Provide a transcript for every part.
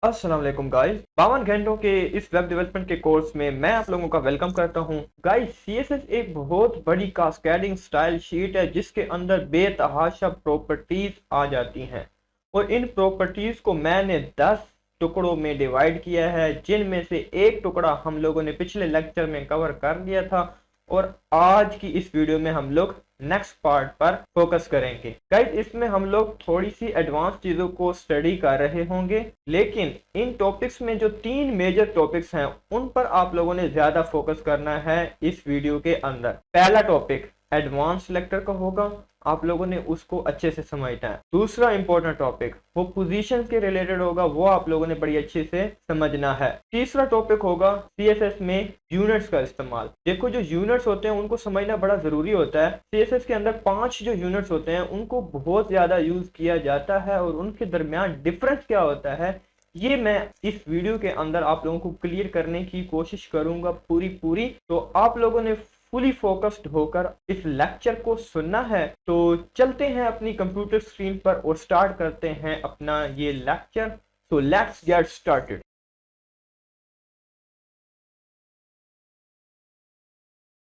अस्सलाम वालेकुम गाइस। 52 घंटों के इस वेब डेवलपमेंट के कोर्स में मैं आप लोगों का वेलकम करता हूं। गाइस, सीएसएस एक बहुत बड़ी कास्केडिंग स्टाइल शीट है जिसके अंदर बेतहाशा प्रॉपर्टीज आ जाती हैं और इन प्रॉपर्टीज को मैंने 10 टुकड़ों में डिवाइड किया है, जिनमें से एक टुकड़ा हम लोगों ने पिछले लेक्चर में कवर कर लिया था और आज की इस वीडियो में हम लोग नेक्स्ट पार्ट पर फोकस करेंगे। गाइस, इसमें हम लोग थोड़ी सी एडवांस चीजों को स्टडी कर रहे होंगे, लेकिन इन टॉपिक्स में जो 3 मेजर टॉपिक्स हैं उन पर आप लोगों ने ज्यादा फोकस करना है इस वीडियो के अंदर। पहला टॉपिक एडवांस सेलेक्टर का होगा, आप लोगों ने उसको अच्छे से समझना है। दूसरा इंपॉर्टेंट टॉपिक वो पोजीशन के रिलेटेड होगा, वो आप लोगों ने बड़ी अच्छे से समझना है। तीसरा टॉपिक होगा सीएसएस में यूनिट्स का इस्तेमाल। देखो, जो यूनिट्स होते हैं उनको समझना बड़ा जरूरी होता है। सीएसएस के अंदर 5 जो यूनिट्स होते हैं उनको बहुत ज्यादा यूज किया जाता है और उनके दरमियान डिफरेंस क्या होता है ये मैं इस वीडियो के अंदर आप लोगों को क्लियर करने की कोशिश करूंगा पूरी। तो आप लोगों ने फुली फोकस्ड होकर इस लेक्चर को सुनना है। तो चलते हैं अपनी कंप्यूटर स्क्रीन पर और स्टार्ट करते हैं अपना ये lecture. So let's get started.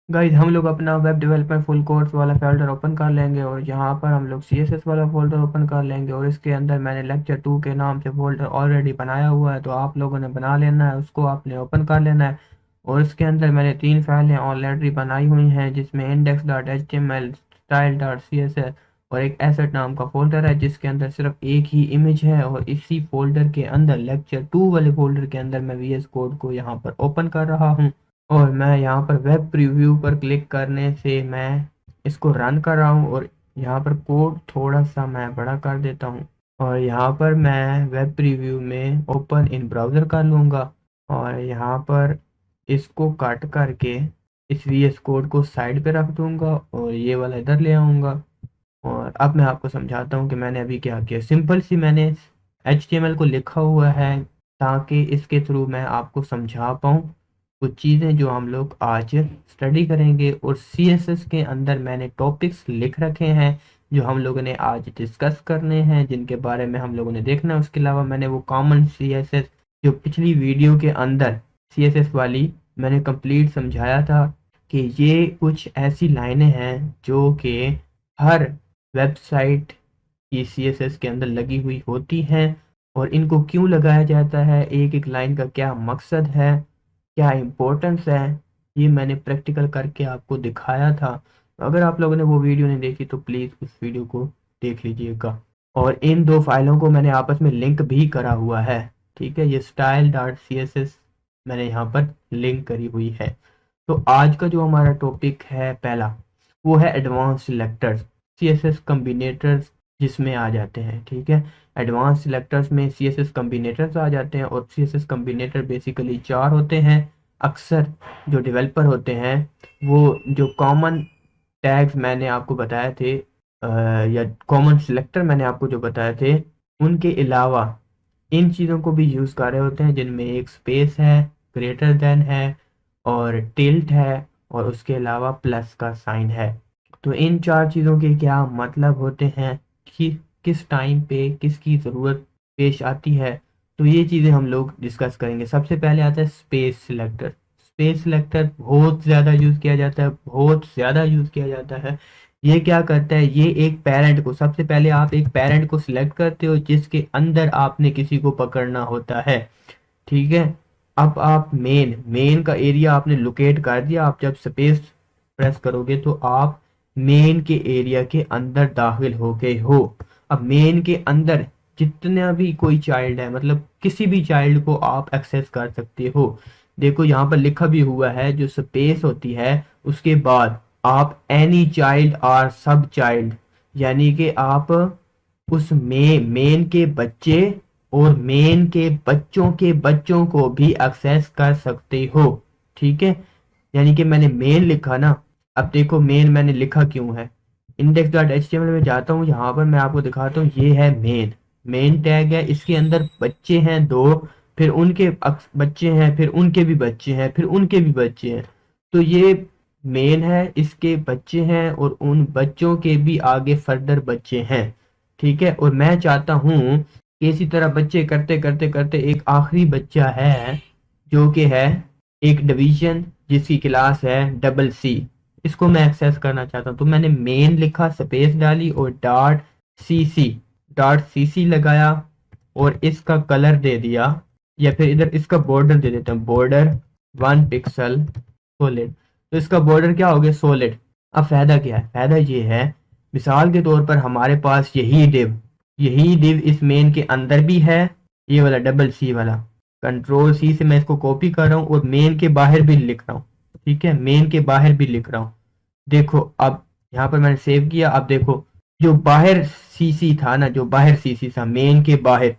Guys हम लोग अपना वेब डेवलपमेंट फुल कोर्स वाला फोल्डर ओपन कर लेंगे और यहाँ पर हम लोग CSS वाला फोल्डर ओपन कर लेंगे और इसके अंदर मैंने लेक्चर 2 के नाम से फोल्डर ऑलरेडी बनाया हुआ है, तो आप लोगों ने बना लेना है, उसको आपने ओपन कर लेना है। और इसके अंदर मैंने 3 फाइलें ऑलरेडी बनाई हुई हैं, जिसमें index.html, style.css और एक एसेट नाम का फोल्डर है जिसके अंदर सिर्फ एक ही इमेज है। और इसी फोल्डर के अंदर लेक्चर 2 वाले फोल्डर के अंदर मैं VS कोड को यहाँ पर ओपन कर रहा हूँ और मैं यहाँ पर वेब प्रीव्यू पर क्लिक करने से मैं इसको रन कर रहा हूँ। और यहाँ पर कोड थोड़ा सा मैं बड़ा कर देता हूँ और यहाँ पर मैं वेब प्रीव्यू में ओपन इन ब्राउज़र कर लूँगा और यहाँ पर इसको कट करके इस VS कोड को साइड पे रख दूँगा और ये वाला इधर ले आऊँगा। और अब मैं आपको समझाता हूँ कि मैंने अभी क्या किया। सिंपल सी मैंने HTML को लिखा हुआ है ताकि इसके थ्रू मैं आपको समझा पाऊँ कुछ चीज़ें जो हम लोग आज स्टडी करेंगे। और CSS के अंदर मैंने टॉपिक्स लिख रखे हैं जो हम लोगों ने आज डिस्कस करने हैं, जिनके बारे में हम लोगों ने देखना है। उसके अलावा मैंने वो कॉमन CSS जो पिछली वीडियो के अंदर CSS वाली मैंने कंप्लीट समझाया था कि ये कुछ ऐसी लाइनें हैं जो कि हर वेबसाइट की CSS के अंदर लगी हुई होती हैं और इनको क्यों लगाया जाता है, एक एक लाइन का क्या मकसद है, क्या इम्पोर्टेंस है, ये मैंने प्रैक्टिकल करके आपको दिखाया था। तो अगर आप लोगों ने वो वीडियो नहीं देखी तो प्लीज़ उस वीडियो को देख लीजिएगा। और इन 2 फाइलों को मैंने आपस में लिंक भी करा हुआ है, ठीक है। ये style.css मैंने यहाँ पर लिंक करी हुई है। तो आज का जो हमारा टॉपिक है पहला, वो है एडवांस सिलेक्टर्स, CSS कम्बिनेटर्स जिसमें आ जाते हैं, ठीक है। एडवांस सिलेक्टर्स में CSS कम्बिनेटर्स आ जाते हैं और CSS कम्बिनेटर बेसिकली 4 होते हैं। अक्सर जो डेवलपर होते हैं वो जो कॉमन टैग्स मैंने आपको बताए थे या कॉमन सिलेक्टर मैंने आपको जो बताए थे, उनके अलावा इन चीज़ों को भी यूज़ कर रहे होते हैं, जिनमें एक स्पेस है, ग्रेटर देन है और टिल्ट है और उसके अलावा प्लस का साइन है। तो इन 4 चीज़ों के क्या मतलब होते हैं कि किस टाइम पे किसकी ज़रूरत पेश आती है, तो ये चीज़ें हम लोग डिस्कस करेंगे। सबसे पहले आता है स्पेस सिलेक्टर। स्पेस सिलेक्टर बहुत ज़्यादा यूज़ किया जाता है, बहुत ज़्यादा यूज़ किया जाता है। ये क्या करता है, ये एक पेरेंट को, सबसे पहले आप एक पेरेंट को सिलेक्ट करते हो जिसके अंदर आपने किसी को पकड़ना होता है, ठीक है। अब आप मेन का एरिया आपने लोकेट कर दिया। आप जब स्पेस प्रेस करोगे तो आप मेन के एरिया के अंदर दाखिल हो गए हो। अब मेन के अंदर जितना भी कोई चाइल्ड है, मतलब किसी भी चाइल्ड को आप एक्सेस कर सकते हो। देखो यहाँ पर लिखा भी हुआ है, जो स्पेस होती है उसके बाद आप एनी चाइल्ड और सब चाइल्ड, यानी कि आप उस मेन के बच्चे और मेन के बच्चों को भी एक्सेस कर सकते हो, ठीक है। यानी कि मैंने मेन लिखा ना, अब देखो मेन मैंने लिखा क्यों है। index.html में जाता हूँ, यहाँ पर मैं आपको दिखाता हूँ, ये है मेन टैग है, इसके अंदर बच्चे हैं 2, फिर उनके बच्चे हैं, फिर उनके भी बच्चे हैं, फिर उनके भी बच्चे हैं। तो ये मेन है, इसके बच्चे हैं और उन बच्चों के भी आगे फर्दर बच्चे हैं, ठीक है। और मैं चाहता हूँ इसी तरह बच्चे करते करते करते एक आखिरी बच्चा है जो कि है एक डिवीजन जिसकी क्लास है डबल सी। इसको मैं एक्सेस करना चाहता हूँ, तो मैंने मेन लिखा, स्पेस डाली और डॉट सी सी लगाया और इसका कलर दे दिया, या फिर इधर इसका बॉर्डर दे देता हूँ, बॉर्डर 1 पिक्सल सॉलिड। तो इसका बॉर्डर क्या हो गया, सॉलिड। अब फायदा क्या है, फायदा ये है मिसाल के तौर पर हमारे पास यही डिव इस मेन के अंदर भी है, ये वाला डबल सी वाला। कंट्रोल सी से मैं इसको कॉपी कर रहा हूँ और मेन के बाहर भी लिख रहा हूँ, ठीक है, मेन के बाहर भी लिख रहा हूँ। देखो अब यहाँ पर मैंने सेव किया, अब देखो जो बाहर सीसी था ना, जो बाहर सीसी था मेन के बाहर,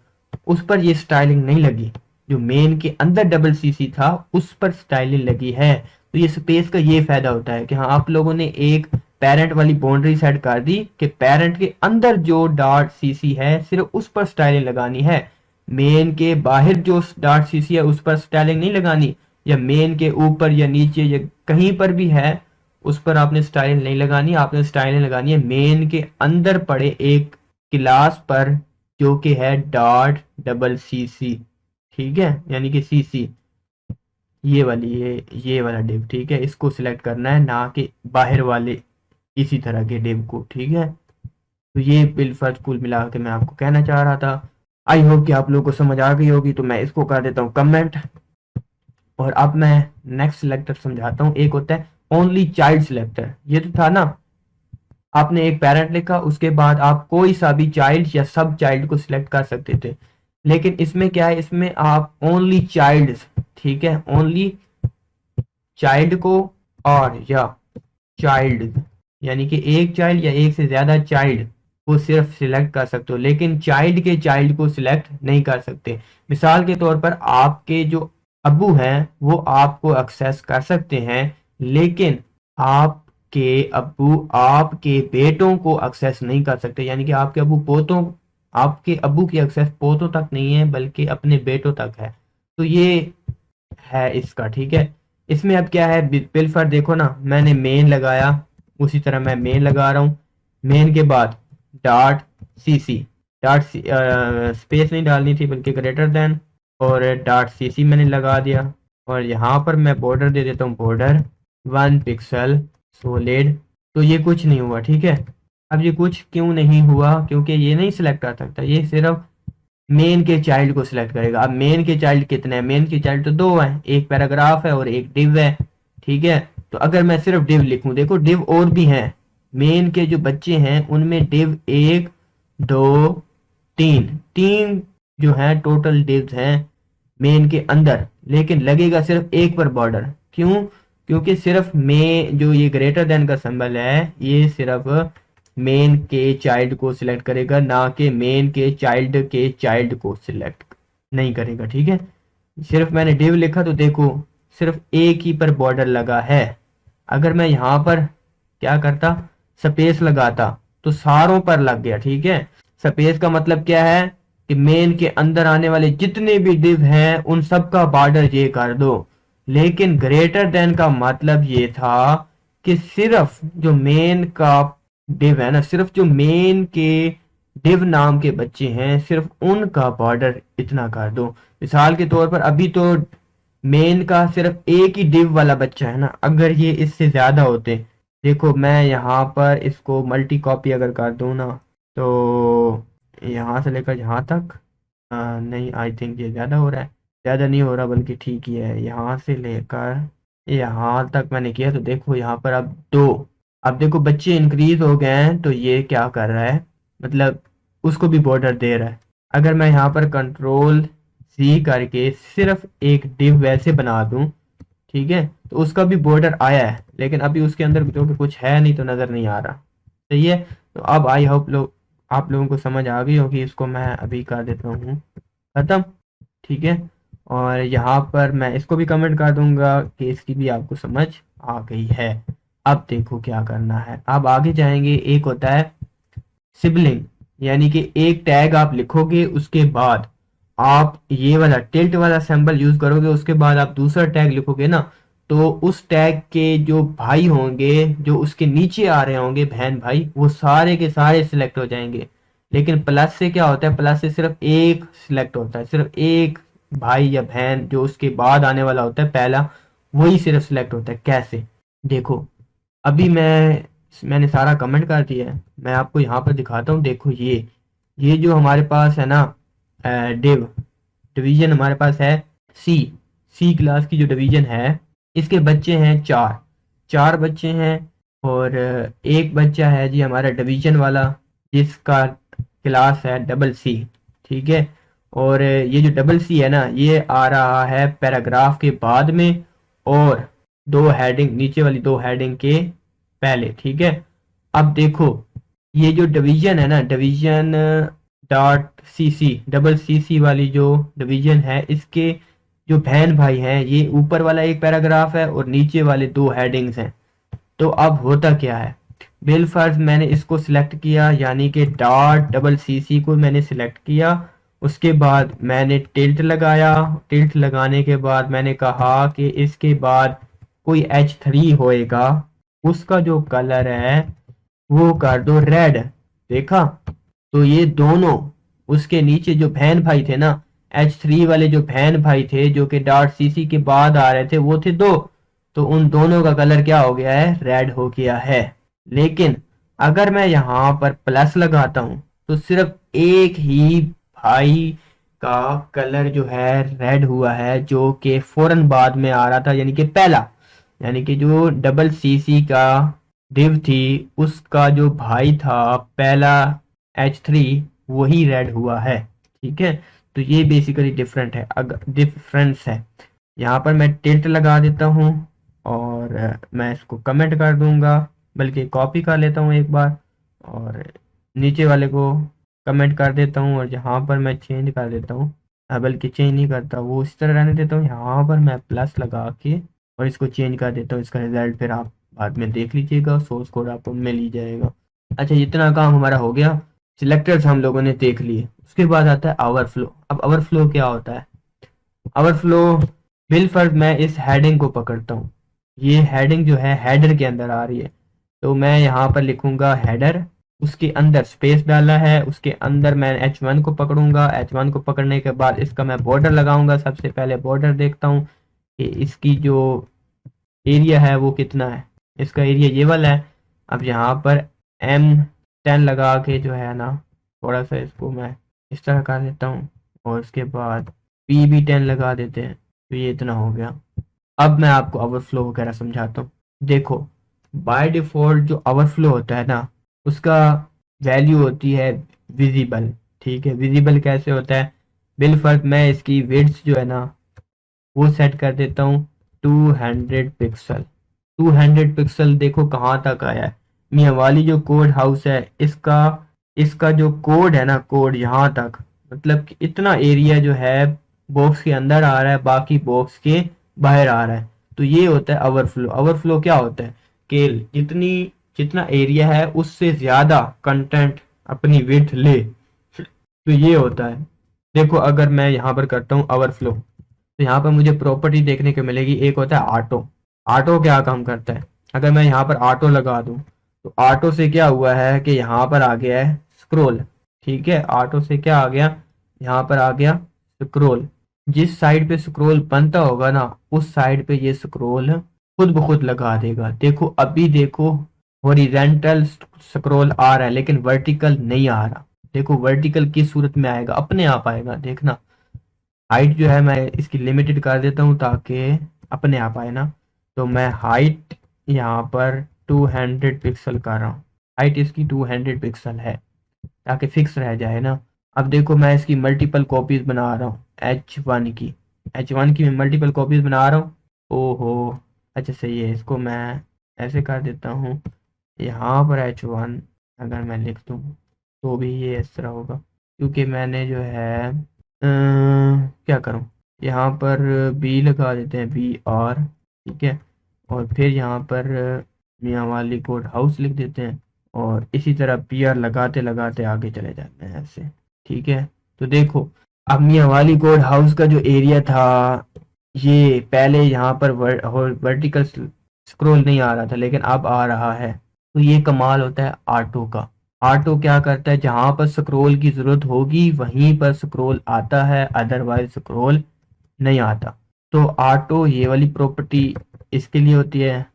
उस पर ये स्टाइलिंग नहीं लगी। जो मेन के अंदर डबल सीसी था उस पर स्टाइलिंग लगी है। तो ये स्पेस का ये फायदा होता है कि हाँ, आप लोगों ने एक पेरेंट वाली बाउंड्री सेट कर दी कि पेरेंट के अंदर जो डॉट सीसी है सिर्फ उस पर स्टाइलिंग लगानी है, मेन के बाहर जो डॉट सीसी है उस पर स्टाइलिंग नहीं लगानी, या मेन के ऊपर या नीचे या कहीं पर भी है उस पर आपने स्टाइलिंग नहीं लगानी। आपने स्टाइलिंग लगानी है मेन के अंदर पड़े एक क्लास पर जो कि है डॉट डबल सी सी, ठीक है, यानी कि सी सी, ये वाली ये वाला डिव, ठीक है, इसको सिलेक्ट करना है, ना कि बाहर वाले इसी तरह के डिव को, ठीक है। तो ये बिल फर्ज कुल मिला के मैं आपको कहना चाह रहा था। आई होप कि आप लोगों को समझ आ गई होगी। तो मैं इसको कर देता हूँ कमेंट, और अब मैं नेक्स्ट सिलेक्टर समझाता हूँ। एक होता है ओनली चाइल्ड सिलेक्टर। ये तो था ना, आपने एक पेरेंट लिखा, उसके बाद आप कोई सा भी चाइल्ड या सब चाइल्ड को सिलेक्ट कर सकते थे, लेकिन इसमें क्या है, इसमें आप ओनली चाइल्ड, ठीक है, ओनली चाइल्ड को और या चाइल्ड, यानी कि एक चाइल्ड या एक से ज्यादा चाइल्ड को सिर्फ सिलेक्ट कर सकते हो, लेकिन चाइल्ड के चाइल्ड को सिलेक्ट नहीं कर सकते। मिसाल के तौर पर आपके जो अब्बू हैं वो आपको एक्सेस कर सकते हैं, लेकिन आपके अब्बू आपके बेटों को एक्सेस नहीं कर सकते, यानी कि आपके अब्बू की एक्सेस पोतों तक नहीं है बल्कि अपने बेटों तक है। तो ये है इसका, ठीक है। इसमें अब क्या है, बिलफर देखो ना, मैंने मेन लगाया, उसी तरह मैं मेन लगा रहा हूँ। मेन के बाद डॉट सी सी, स्पेस नहीं डालनी थी बल्कि ग्रेटर देन, और डॉट सी सी मैंने लगा दिया, और यहाँ पर मैं बॉर्डर दे देता हूँ, बॉर्डर 1 पिक्सल सॉलिड। तो ये कुछ नहीं हुआ, ठीक है। अब ये कुछ क्यों नहीं हुआ, क्योंकि ये नहीं सिलेक्ट कर सकता, ये सिर्फ मेन के चाइल्ड को सिलेक्ट करेगा। अब मेन के चाइल्ड कितने हैं, मेन के चाइल्ड तो 2 हैं, एक पैराग्राफ है और एक डिव है, ठीक है। तो अगर मैं सिर्फ डिव लिखूं, देखो डिव और भी हैं, मेन के जो बच्चे हैं उनमें डिव 1 2 3 3 जो है टोटल डिव्स हैं मेन के अंदर, लेकिन लगेगा सिर्फ एक पर बॉर्डर। क्यों, क्योंकि सिर्फ में जो ये ग्रेटर देन का सिंबल है ये सिर्फ मेन के चाइल्ड को सिलेक्ट करेगा, ना कि मेन के चाइल्ड को सिलेक्ट नहीं करेगा, ठीक है। सिर्फ मैंने डिव लिखा तो देखो सिर्फ एक ही पर बॉर्डर लगा है। अगर मैं यहाँ पर क्या करता, स्पेस लगाता, तो सारों पर लग गया, ठीक है। स्पेस का मतलब क्या है कि मेन के अंदर आने वाले जितने भी डिव हैं उन सब का बॉर्डर ये कर दो, लेकिन ग्रेटर देन का मतलब ये था कि सिर्फ जो मेन का डिव है ना, सिर्फ जो मेन के डिव नाम के बच्चे हैं सिर्फ उनका बॉर्डर इतना कर दो। मिसाल के तौर पर अभी तो मेन का सिर्फ एक ही डिव वाला बच्चा है ना, अगर ये इससे ज्यादा होते, देखो मैं यहाँ पर इसको मल्टी कॉपी अगर कर दूं ना, तो यहाँ से लेकर यहाँ तक, नहीं आई थिंक ये ज्यादा हो रहा है, ज्यादा नहीं हो रहा बल्कि ठीक ही है, यहाँ से लेकर यहाँ तक मैंने किया, तो देखो यहाँ पर अब 2, अब देखो बच्चे इंक्रीज हो गए हैं, तो ये क्या कर रहा है, मतलब उसको भी बॉर्डर दे रहा है। अगर मैं यहाँ पर कंट्रोल सी करके सिर्फ एक डिव वैसे बना दूं, ठीक है, तो उसका भी बॉर्डर आया है, लेकिन अभी उसके अंदर जो कि कुछ है नहीं तो नजर नहीं आ रहा, सही है। तो अब आई होप आप लोगों को समझ आ गई होगी। इसको मैं अभी कर देता हूँ खत्म, ठीक है। और यहाँ पर मैं इसको भी कमेंट कर दूंगा कि इसकी भी आपको समझ आ गई है। अब देखो क्या करना है, अब आगे जाएंगे। एक होता है सिबलिंग, यानी कि एक टैग आप लिखोगे, उसके बाद आप ये वाला टिल्ट वाला सिंबल यूज करोगे, उसके बाद आप दूसरा टैग लिखोगे ना, तो उस टैग के जो भाई होंगे जो उसके नीचे आ रहे होंगे, बहन भाई, वो सारे के सारे सिलेक्ट हो जाएंगे। लेकिन प्लस से क्या होता है, प्लस से सिर्फ एक सिलेक्ट होता है, सिर्फ एक भाई या बहन जो उसके बाद आने वाला होता है पहला, वही सिर्फ सिलेक्ट होता है। कैसे, देखो अभी मैंने सारा कमेंट कर दिया है, मैं आपको यहाँ पर दिखाता हूँ। देखो ये जो हमारे पास है ना डिवीजन हमारे पास है सी सी क्लास की जो डिवीजन है, इसके बच्चे हैं चार, चार बच्चे हैं। और एक बच्चा है जी हमारा डिवीजन वाला, जिसका क्लास है डबल सी, ठीक है। और ये जो डबल सी है ना, ये आ रहा है पैराग्राफ के बाद में, और दो हेडिंग नीचे वाली दो हेडिंग के पहले, ठीक है। अब देखो ये जो डिवीजन है ना, डिवीजन डॉट सी सी, डबल सी सी वाली जो डिवीजन है, इसके जो बहन भाई हैं, ये ऊपर वाला एक पैराग्राफ है और नीचे वाले दो हेडिंग्स हैं। तो अब होता क्या है, बिलफर्ज मैंने इसको सिलेक्ट किया, यानी कि डॉट डबल सी सी को मैंने सिलेक्ट किया। उसके बाद मैंने टिल्ट लगाया, टिल्ट लगाने के बाद मैंने कहा कि इसके बाद कोई H3 होएगा, उसका जो कलर है वो कर दो रेड। देखा, तो ये दोनों उसके नीचे जो बहन भाई थे ना, H3 वाले जो बहन भाई थे जो कि डॉट सीसी के बाद आ रहे थे, वो थे दो, तो उन दोनों का कलर क्या हो गया है, रेड हो गया है। लेकिन अगर मैं यहाँ पर प्लस लगाता हूँ तो सिर्फ एक ही भाई का कलर जो है रेड हुआ है, जो कि फौरन बाद में आ रहा था, यानी कि पहला, यानी कि जो डबल सीसी का डिव थी उसका जो भाई था पहला H3, वही रेड हुआ है, ठीक है। तो ये बेसिकली डिफरेंट है, डिफरेंस है। यहाँ पर मैं टिल्ट लगा देता हूँ और मैं इसको कमेंट कर दूंगा, बल्कि कॉपी कर लेता हूँ एक बार और नीचे वाले को कमेंट कर देता हूँ, और यहाँ पर मैं चेंज कर देता हूँ, बल्कि चेंज नहीं करता, वो इस तरह रहने देता हूँ। यहाँ पर मैं प्लस लगा के और इसको चेंज कर देता हूँ, इसका रिजल्ट फिर आप बाद में देख लीजिएगा, सोर्स कोड आपको मिल ही जाएगा। अच्छा, इतना काम हमारा हो गया, सिलेक्टर्स हम लोगों ने देख लिए। उसके बाद आता है ओवरफ्लो। अब ओवरफ्लो क्या होता है, ओवरफ्लो बिलफर्ज मैं इस हेडिंग को पकड़ता हूँ, ये हेडिंग जो है हेडर के अंदर आ रही है, तो मैं यहाँ पर लिखूंगा हेडर, उसके अंदर स्पेस डाला है, उसके अंदर मैं H1 को पकड़ूंगा, H1 को पकड़ने के बाद इसका मैं बॉर्डर लगाऊंगा। सबसे पहले बॉर्डर देखता हूँ कि इसकी जो एरिया है वो कितना है, इसका एरिया ये वाला है। अब यहाँ पर M10 लगा के जो है ना, थोड़ा सा इसको मैं इस तरह कर देता हूँ, और उसके बाद PB10 लगा देते हैं, तो ये इतना हो गया। अब मैं आपको ओवरफ्लो वगैरह समझाता हूँ। देखो बाय डिफॉल्ट जो ओवरफ्लो होता है ना, उसका वैल्यू होती है विजिबल, ठीक है। विजिबल कैसे होता है, बिलफर्ज मैं इसकी विड्थ जो है ना वो सेट कर देता हूँ 200 पिक्सल। 200 पिक्सल देखो कहाँ तक आया है, मियाँ वाली जो कोड हाउस है इसका इसका जो कोड है ना, कोड यहाँ तक, मतलब कि इतना एरिया जो है बॉक्स के अंदर आ रहा है, बाकी बॉक्स के बाहर आ रहा है। तो ये होता है ओवरफ्लो। ओवरफ्लो क्या होता है कि जितना एरिया है उससे ज्यादा कंटेंट अपनी विड्थ ले, तो ये होता है। देखो अगर मैं यहाँ पर करता हूँ ओवरफ्लो, तो यहाँ पर मुझे प्रॉपर्टी देखने को मिलेगी, एक होता है ऑटो। ऑटो क्या काम करता है, अगर मैं यहाँ पर ऑटो लगा दूं, तो ऑटो से क्या हुआ है कि यहाँ पर आ गया है स्क्रोल, ठीक है। ऑटो से क्या आ गया, यहाँ पर आ गया स्क्रोल। जिस साइड पे स्क्रोल बनता होगा ना, उस साइड पे ये स्क्रोल खुद ब खुद लगा देगा। देखो अभी देखो हॉरिजॉन्टल स्क्रोल आ रहा है, लेकिन वर्टिकल नहीं आ रहा। देखो वर्टिकल किस सूरत में आएगा, अपने आप आएगा, देखना। हाइट जो है मैं इसकी लिमिटेड कर देता हूँ ताकि अपने आप आए ना, तो मैं हाइट यहाँ पर 200 पिक्सल कर रहा हूँ, हाइट इसकी 200 पिक्सल है ताकि फिक्स रह जाए ना। अब देखो मैं इसकी मल्टीपल कॉपीज बना रहा हूँ, H1 की मैं मल्टीपल कॉपीज बना रहा हूँ। ओहो, अच्छा सही है, इसको मैं ऐसे कर देता हूँ, यहाँ पर H1 अगर मैं लिख दूँ तो भी ये इस तरह होगा, क्योंकि मैंने जो है क्या करूँ, यहाँ पर बी लगा देते हैं, BR, ठीक है। और फिर यहाँ पर मियाँ वाली कोड हाउस लिख देते हैं, और इसी तरह PR लगाते लगाते आगे चले जाते हैं ऐसे, ठीक है। तो देखो अब मियाँ वाली कोड हाउस का जो एरिया था, ये पहले यहाँ पर वर्टिकल स्क्रॉल नहीं आ रहा था, लेकिन अब आ रहा है। तो ये कमाल होता है ऑटो का। ऑटो क्या करता है, जहां पर स्क्रॉल की जरूरत होगी वहीं पर स्क्रॉल आता है, अदरवाइज स्क्रॉल नहीं आता। तो ऑटो ये वाली प्रॉपर्टी इसके लिए होती है।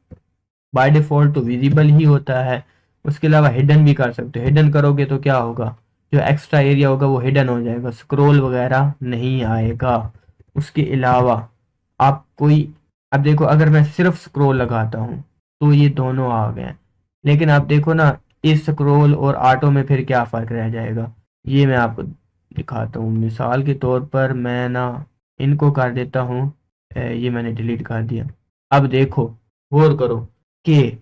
बाय डिफॉल्ट तो विजिबल ही होता है। उसके अलावा हिडन भी कर सकते हो। हिडन करोगे तो क्या होगा, जो एक्स्ट्रा एरिया होगा वो हिडन हो जाएगा, स्क्रॉल वगैरह नहीं आएगा। उसके अलावा आप कोई, अब देखो अगर मैं सिर्फ स्क्रॉल लगाता हूँ तो ये दोनों आ गए, लेकिन आप देखो ना इस स्क्रॉल और ऑटो में फिर क्या फर्क रह जाएगा, ये मैं आपको दिखाता हूँ। मिसाल के तौर पर मैं ना इनको कर देता हूँ, ये मैंने डिलीट कर दिया। अब देखो, गौर करो कि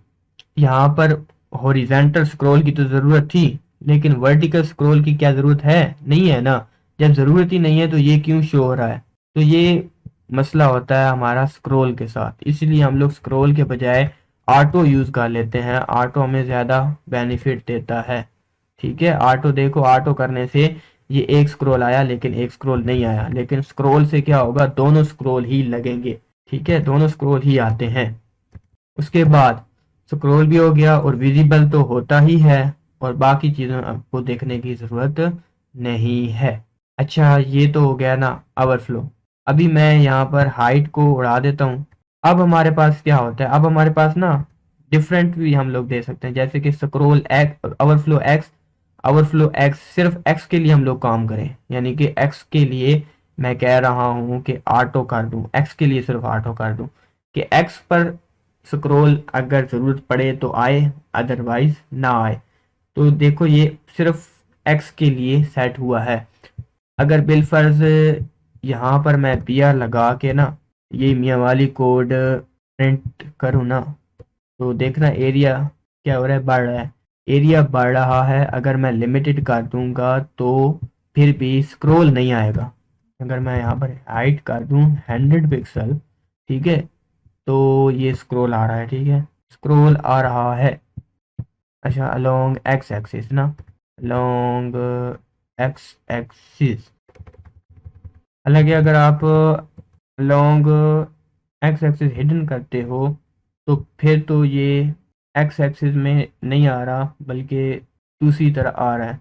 यहाँ पर हॉरिजेंटल स्क्रॉल की तो जरूरत थी, लेकिन वर्टिकल स्क्रॉल की क्या जरूरत है, नहीं है ना। जब जरूरत ही नहीं है तो ये क्यों शो हो रहा है, तो ये मसला होता है हमारा स्क्रॉल के साथ। इसलिए हम लोग स्क्रॉल के बजाय ऑटो यूज कर लेते हैं। ऑटो हमें ज्यादा बेनिफिट देता है। ठीक है, ऑटो देखो, ऑटो करने से ये एक स्क्रॉल आया लेकिन एक स्क्रॉल नहीं आया, लेकिन स्क्रॉल से क्या होगा, दोनों स्क्रॉल ही लगेंगे। ठीक है, दोनों स्क्रॉल ही आते हैं। उसके बाद स्क्रॉल भी हो गया और विजिबल तो होता ही है, और बाकी चीज़ों आपको देखने की ज़रूरत नहीं है। अच्छा, ये तो हो गया ना ओवरफ्लो। अभी मैं यहाँ पर हाइट को उड़ा देता हूँ। अब हमारे पास क्या होता है, अब हमारे पास ना डिफरेंट भी हम लोग दे सकते हैं, जैसे कि scroll x, overflow x. Overflow x सिर्फ एक्स के लिए हम लोग काम करें, यानी कि एक्स के लिए मैं कह रहा हूँ कि ऑटो कर दूं, एक्स के लिए सिर्फ ऑटो कर दूं कि एक्स पर स्क्रॉल अगर जरूरत पड़े तो आए, अदरवाइज ना आए। तो देखो ये सिर्फ एक्स के लिए सेट हुआ है। अगर बिलफर्ज यहाँ पर मैं बी आर लगा के ना ये मियाँ वाली कोड प्रिंट करूँ ना, तो देखना एरिया क्या हो रहा है, बढ़ रहा है। एरिया बढ़ रहा है। अगर मैं लिमिटेड कर दूंगा तो फिर भी स्क्रॉल नहीं आएगा। अगर मैं यहाँ पर हाइट कर दूं 100 पिक्सल, ठीक है, तो ये स्क्रॉल आ रहा है। ठीक है, स्क्रॉल आ रहा है। अच्छा, अलोंग एक्स एक्सिस ना, अलोंग एक्स एक्सिस। हालांकि अगर आप अलोंग एक्स एक्सिस हिडन करते हो तो फिर तो ये एक्स एक्सिस में नहीं आ रहा बल्कि दूसरी तरह आ रहा है,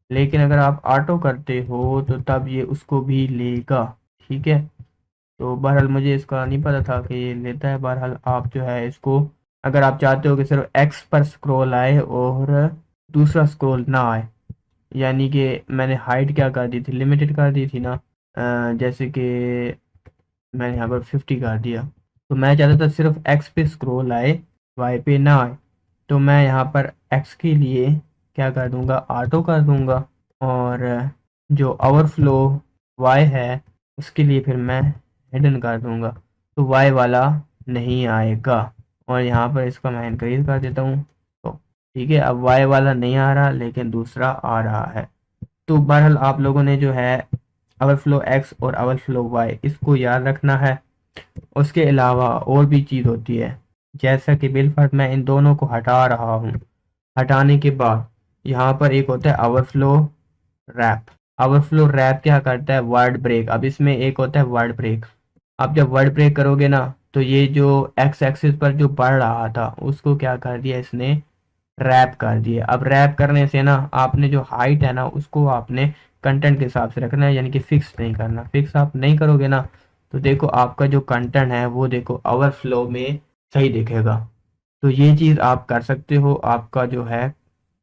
लेकिन अगर आप ऑटो करते हो तो तब ये उसको भी लेगा। ठीक है, तो बहरहाल मुझे इसका नहीं पता था कि ये लेता है। बहरहाल आप जो है इसको, अगर आप चाहते हो कि सिर्फ एक्स पर स्क्रॉल आए और दूसरा स्क्रॉल ना आए, यानी कि मैंने हाइट क्या कर दी थी, लिमिटेड कर दी थी ना, जैसे कि मैंने यहाँ पर 50 कर दिया, तो मैं चाहता था सिर्फ एक्स पे स्क्रॉल आए, वाई पे ना आए। तो मैं यहाँ पर एक्स के लिए क्या कर दूंगा, ऑटो कर दूंगा, और जो ओवरफ्लो वाई है उसके लिए फिर मैं हिडन कर दूंगा, तो वाई वाला नहीं आएगा। और यहाँ पर इसका मैं इंक्रीज कर देता हूँ, तो ठीक है, अब वाई वाला नहीं आ रहा लेकिन दूसरा आ रहा है। तो बहरहाल आप लोगों ने जो है ओवरफ्लो एक्स और ओवरफ्लो वाई इसको याद रखना है। उसके अलावा और भी चीज़ होती है, जैसा कि बिलफर्ज मैं इन दोनों को हटा रहा हूँ। हटाने के बाद यहाँ पर एक होता है ओवरफ्लो रैप। ओवरफ्लो रैप क्या करता है, वर्ड ब्रेक। अब इसमें एक होता है वर्ड ब्रेक। आप जब वर्ड ब्रेक करोगे ना, तो ये जो एक्स एक्सिस पर जो बढ़ रहा था उसको क्या कर दिया इसने, रैप कर दिया। अब रैप करने से ना आपने जो हाइट है ना उसको आपने कंटेंट के हिसाब से रखना है, यानी कि फिक्स नहीं करना। फिक्स आप नहीं करोगे ना तो देखो आपका जो कंटेंट है वो देखो ओवरफ्लो में सही दिखेगा। तो ये चीज़ आप कर सकते हो। आपका जो है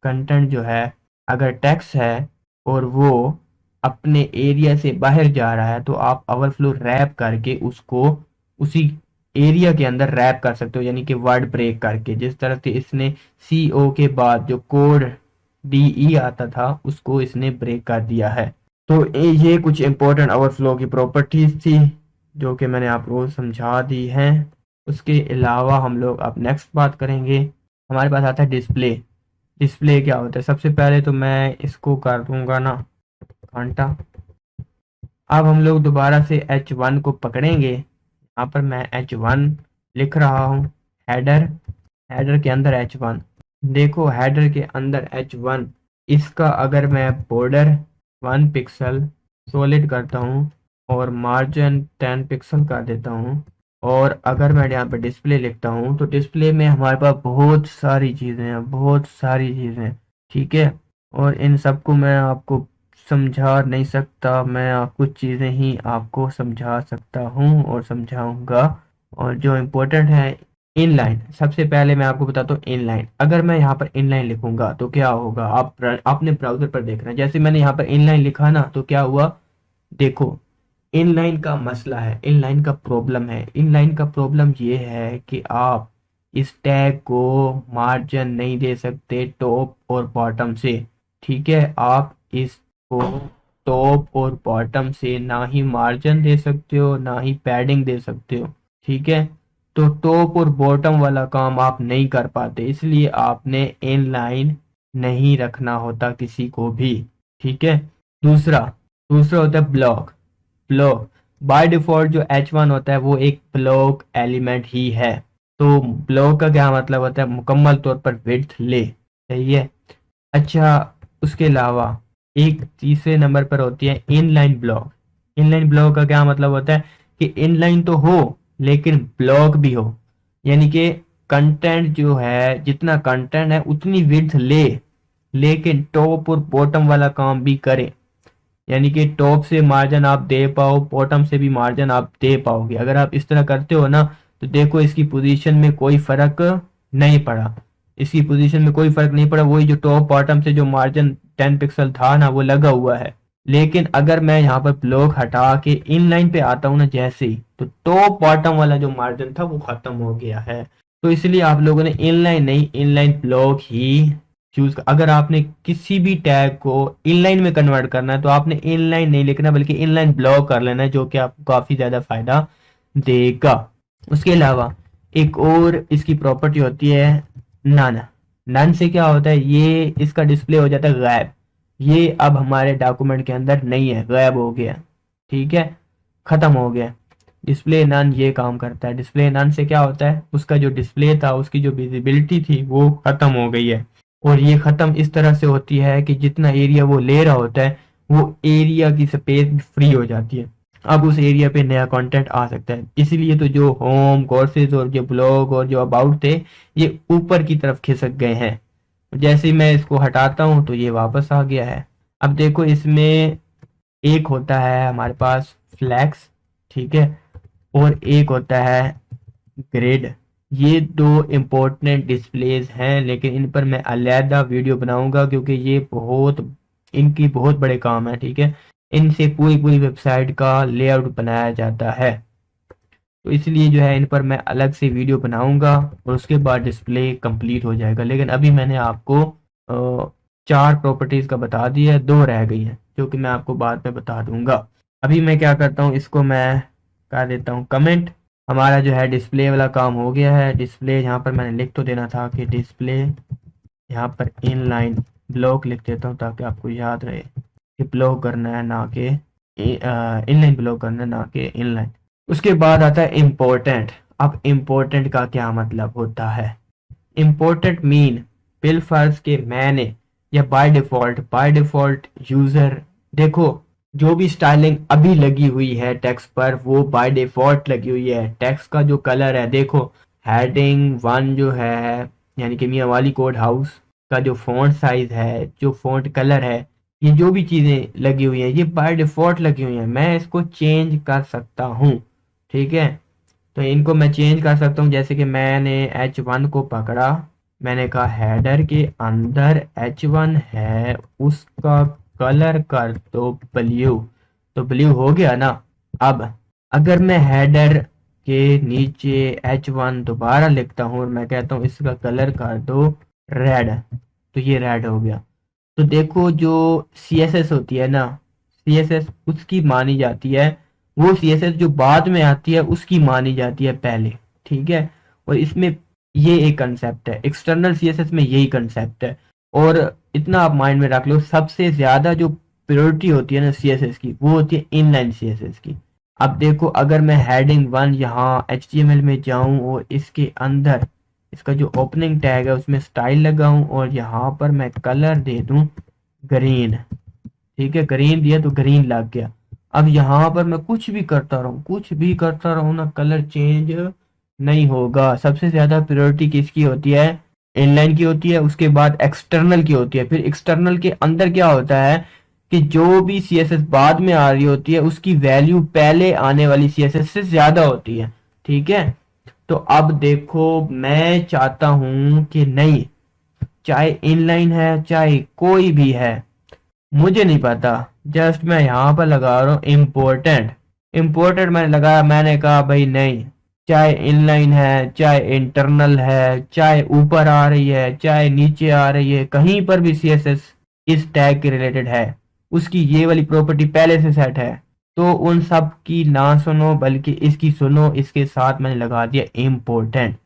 कंटेंट जो है, अगर टेक्स्ट है और वो अपने एरिया से बाहर जा रहा है, तो आप ओवरफ्लो रैप करके उसको उसी एरिया के अंदर रैप कर सकते हो, यानी कि वर्ड ब्रेक करके। जिस तरह से इसने सी ओ के बाद जो कोड डी ई आता था उसको इसने ब्रेक कर दिया है। तो ये कुछ इंपॉर्टेंट ओवरफ्लो की प्रॉपर्टीज थी जो कि मैंने आपको समझा दी हैं। उसके अलावा हम लोग अब नेक्स्ट बात करेंगे, हमारे पास आता है डिस्प्ले। डिस्प्ले क्या होता है, सबसे पहले तो मैं इसको कर दूंगा ना घंटा। अब हम लोग दोबारा से H1 को पकड़ेंगे। यहाँ पर मैं H1 लिख रहा हूँ, हेडर। हेडर के अंदर H1, देखो हेडर के अंदर H1, इसका अगर मैं बॉर्डर 1 पिक्सल सॉलिड करता हूँ और मार्जिन 10 पिक्सल कर देता हूँ, और अगर मैं यहाँ पर डिस्प्ले लिखता हूँ, तो डिस्प्ले में हमारे पास बहुत सारी चीज़ें हैं, बहुत सारी चीज़ें। ठीक है। और इन सबको मैं आपको समझा नहीं सकता, मैं कुछ चीज़ें ही आपको समझा सकता हूँ और समझाऊंगा। और जो इम्पोर्टेंट है, इनलाइन, सबसे पहले मैं आपको बताता हूँ इनलाइन। अगर मैं यहाँ पर इनलाइन लिखूंगा तो क्या होगा, आपने ब्राउजर पर देखना है। जैसे मैंने यहाँ पर इनलाइन लिखा ना, तो क्या हुआ, देखो, इनलाइन का मसला है, इनलाइन का प्रॉब्लम है। इनलाइन का प्रॉब्लम ये है कि आप इस टैग को मार्जिन नहीं दे सकते टॉप और बॉटम से। ठीक है, आप इसको टॉप और बॉटम से ना ही मार्जिन दे सकते हो ना ही पैडिंग दे सकते हो। ठीक है, तो टॉप और बॉटम वाला काम आप नहीं कर पाते, इसलिए आपने इनलाइन नहीं रखना होता किसी को भी। ठीक है। दूसरा दूसरा होता है ब्लॉक। ब्लॉक बाय डिफॉल्ट जो H1 होता है वो एक ब्लॉक एलिमेंट ही है। तो ब्लॉक का क्या मतलब होता है, मुकम्मल तौर पर विड्थ ले। सही है। अच्छा, उसके अलावा एक तीसरे नंबर पर होती है इनलाइन ब्लॉक। इनलाइन ब्लॉक का क्या मतलब होता है कि इनलाइन तो हो लेकिन ब्लॉक भी हो, यानी कि कंटेंट जो है, जितना कंटेंट है उतनी विड्थ ले, लेकिन टॉप और बॉटम वाला काम भी करे। यानी कि टॉप से मार्जिन आप दे पाओ, बॉटम से भी मार्जिन आप दे पाओगे। अगर आप इस तरह करते हो ना, तो देखो इसकी पोजीशन में कोई फर्क नहीं पड़ा। इसकी पोजीशन में कोई फर्क नहीं पड़ा, वही जो टॉप बॉटम से जो मार्जिन 10 पिक्सल था ना, वो लगा हुआ है। लेकिन अगर मैं यहाँ पर ब्लॉक हटा के इन लाइन पे आता हूँ ना जैसे ही, तो टॉप बॉटम वाला जो मार्जिन था वो खत्म हो गया है। तो इसलिए आप लोगों ने इनलाइन नहीं, इनलाइन ब्लॉक ही चूज। अगर आपने किसी भी टैग को इनलाइन में कन्वर्ट करना है तो आपने इनलाइन नहीं लिखना बल्कि इनलाइन ब्लॉक कर लेना है, जो कि आपको काफी ज्यादा फायदा देगा। उसके अलावा एक और इसकी प्रॉपर्टी होती है नन। नन से क्या होता है, ये इसका डिस्प्ले हो जाता है गायब। ये अब हमारे डॉक्यूमेंट के अंदर नहीं है, गायब हो गया। ठीक है, खत्म हो गया। डिस्प्ले नन ये काम करता है। डिस्प्ले नन से क्या होता है, उसका जो डिस्प्ले था, उसकी जो विजिबिलिटी थी वो खत्म हो गई है। और ये खत्म इस तरह से होती है कि जितना एरिया वो ले रहा होता है, वो एरिया की स्पेस फ्री हो जाती है। अब उस एरिया पे नया कंटेंट आ सकता है। इसीलिए तो जो होम, कोर्सेज और जो ब्लॉग और जो अबाउट थे, ये ऊपर की तरफ खिसक गए हैं। जैसे ही मैं इसको हटाता हूँ तो ये वापस आ गया है। अब देखो, इसमें एक होता है हमारे पास फ्लैक्स, ठीक है, और एक होता है ग्रिड। ये दो इम्पोर्टेंट डिस्प्लेज हैं, लेकिन इन पर मैं अलहदा वीडियो बनाऊंगा क्योंकि ये बहुत, इनकी बहुत बड़े काम है। ठीक है, इनसे पूरी पूरी वेबसाइट का लेआउट बनाया जाता है। तो इसलिए जो है इन पर मैं अलग से वीडियो बनाऊंगा और उसके बाद डिस्प्ले कंप्लीट हो जाएगा। लेकिन अभी मैंने आपको 4 प्रॉपर्टीज का बता दिया है, 2 रह गई हैं जो कि मैं आपको बाद में बता दूंगा। अभी मैं क्या करता हूँ, इसको मैं कर देता हूँ कमेंट। हमारा जो है डिस्प्ले वाला काम हो गया है। डिस्प्ले यहाँ पर मैंने लिख तो देना था कि डिस्प्ले, यहाँ पर इनलाइन ब्लॉक लिख देता हूँ ताकि आपको याद रहे कि ब्लॉक करना है ना कि इनलाइन ब्लॉक करना है ना कि इनलाइन। उसके बाद आता है इम्पोर्टेंट। अब इम्पोर्टेंट का क्या मतलब होता है, इम्पोर्टेंट मीन बिलफर्ज के मैंने या बाय डिफॉल्ट यूजर, देखो जो भी स्टाइलिंग अभी लगी हुई है टेक्स्ट पर वो बाय डिफॉल्ट लगी हुई है। टेक्स्ट का जो कलर है, देखो हेडिंग 1 जो है, यानी कि मियां वाली कोड हाउस का जो फॉन्ट साइज है, जो फॉन्ट कलर है, ये जो भी चीजें लगी हुई है ये बाय डिफॉल्ट लगी हुई है। मैं इसको चेंज कर सकता हूँ। ठीक है, तो इनको मैं चेंज कर सकता हूँ। जैसे कि मैंने H1 को पकड़ा, मैंने कहा हेडर के अंदर H1 है, उसका कलर कर दो ब्लू, तो ब्लू हो गया ना। अब अगर मैं हेडर के नीचे H1 दोबारा लिखता हूँ और मैं कहता हूँ इसका कलर कर दो रेड, तो ये रेड हो गया। तो देखो जो CSS होती है ना, CSS उसकी मानी जाती है, वो CSS जो बाद में आती है उसकी मानी जाती है पहले। ठीक है, और इसमें ये एक कंसेप्ट है, एक्सटर्नल CSS में यही कंसेप्ट है। और इतना आप माइंड में रख लो, सबसे ज्यादा जो प्रायोरिटी होती है ना CSS की, वो होती है इनलाइन CSS की। अब देखो, अगर मैं हेडिंग 1 यहाँ HTML में जाऊं और इसके अंदर इसका जो ओपनिंग टैग है उसमें स्टाइल लगाऊं और यहाँ पर मैं कलर दे दूं ग्रीन, ठीक है, ग्रीन दिया तो ग्रीन लग गया। अब यहाँ पर मैं कुछ भी करता रहूं, कुछ भी करता रहूं ना, कलर चेंज नहीं होगा। सबसे ज्यादा प्रायोरिटी किसकी होती है, इनलाइन की होती है, उसके बाद एक्सटर्नल की होती है। फिर एक्सटर्नल के अंदर क्या होता है कि जो भी सीएसएस बाद में आ रही होती है उसकी वैल्यू पहले आने वाली सीएसएस से ज्यादा होती है। ठीक है, तो अब देखो मैं चाहता हूं कि नहीं, चाहे इनलाइन है चाहे कोई भी है, मुझे नहीं पता, जस्ट मैं यहाँ पर लगा रहा हूँ इम्पोर्टेंट। इम्पोर्टेंट मैंने लगाया, मैंने कहा भाई नहीं, चाहे इनलाइन है चाहे इंटरनल है, चाहे ऊपर आ रही है चाहे नीचे आ रही है, कहीं पर भी सीएसएस इस टैग के रिलेटेड है, उसकी ये वाली प्रॉपर्टी पहले से सेट है, तो उन सब की ना सुनो बल्कि इसकी सुनो। इसके साथ मैंने लगा दिया इम्पोर्टेंट।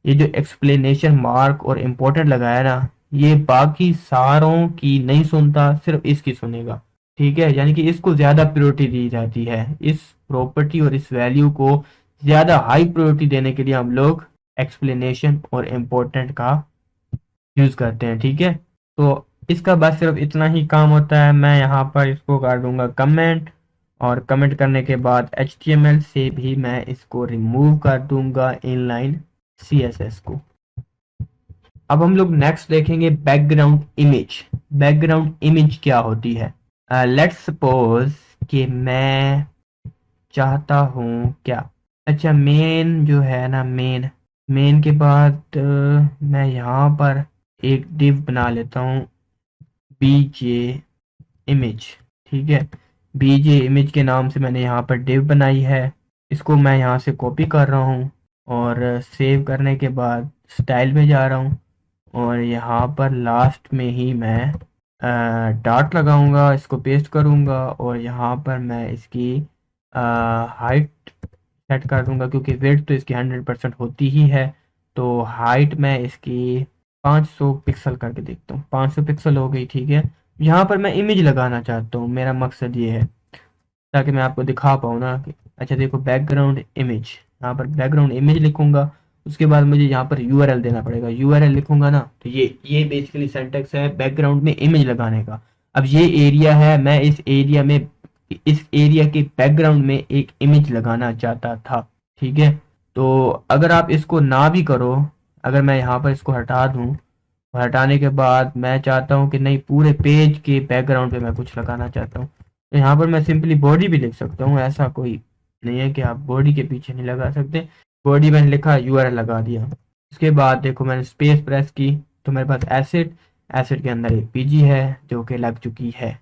ये जो एक्सप्लेनेशन मार्क और इम्पोर्टेंट लगाया ना, ये बाकी सारों की नहीं सुनता, सिर्फ इसकी सुनेगा। ठीक है, यानी कि इसको ज्यादा प्रायोरिटी दी जाती है। इस प्रॉपर्टी और इस वैल्यू को ज्यादा हाई प्रायोरिटी देने के लिए हम लोग एक्सप्लेनेशन और इम्पोर्टेंट का यूज करते हैं। ठीक है, तो इसका बस सिर्फ इतना ही काम होता है। मैं यहाँ पर इसको कर दूंगा कमेंट, और कमेंट करने के बाद HTML से भी मैं इसको रिमूव कर दूंगा इनलाइन CSS को। अब हम लोग नेक्स्ट देखेंगे बैकग्राउंड इमेज। बैकग्राउंड इमेज क्या होती है? लेट्स सपोज कि मैं चाहता हूँ क्या, अच्छा मेन जो है ना, मेन के बाद मैं यहाँ पर एक डिव बना लेता हूँ बीजे इमेज। ठीक है, बीजे इमेज के नाम से मैंने यहाँ पर डिव बनाई है। इसको मैं यहाँ से कॉपी कर रहा हूँ और सेव करने के बाद स्टाइल में जा रहा हूँ, और यहाँ पर लास्ट में ही मैं डॉट लगाऊंगा, इसको पेस्ट करूंगा, और यहाँ पर मैं इसकी हाइट सेट कर दूंगा, क्योंकि वेट तो इसकी 100% होती ही है। तो हाइट मैं इसकी 500 पिक्सल करके देखता हूँ, 500 पिक्सल हो गई। ठीक है, यहाँ पर मैं इमेज लगाना चाहता हूँ, मेरा मकसद ये है ताकि मैं आपको दिखा पाऊँ ना कि अच्छा देखो बैकग्राउंड इमेज, यहाँ पर बैकग्राउंड इमेज लिखूंगा, उसके बाद मुझे यहाँ पर यूआरएल देना पड़ेगा। यूआरएल लिखूंगा ना, तो ये बेसिकली सिंटैक्स है बैकग्राउंड में इमेज लगाने का। अब ये एरिया है, मैं इस एरिया के बैकग्राउंड में एक इमेज लगाना चाहता था। ठीक है, तो अगर आप इसको ना भी करो, अगर मैं यहाँ पर इसको हटा दूं, हटाने के बाद मैं चाहता हूँ कि नहीं पूरे पेज के बैकग्राउंड पे मैं कुछ लगाना चाहता हूँ, तो यहाँ पर मैं सिंपली बॉडी भी लिख सकता हूँ। ऐसा कोई नहीं है कि आप बॉडी के पीछे नहीं लगा सकते। बॉडी मैंने लिखा, यूआरएल लगा दिया। उसके बाद देखो मैंने स्पेस प्रेस की, तो मेरे पास एसिड के अंदर एक पीजी है जो कि लग चुकी है।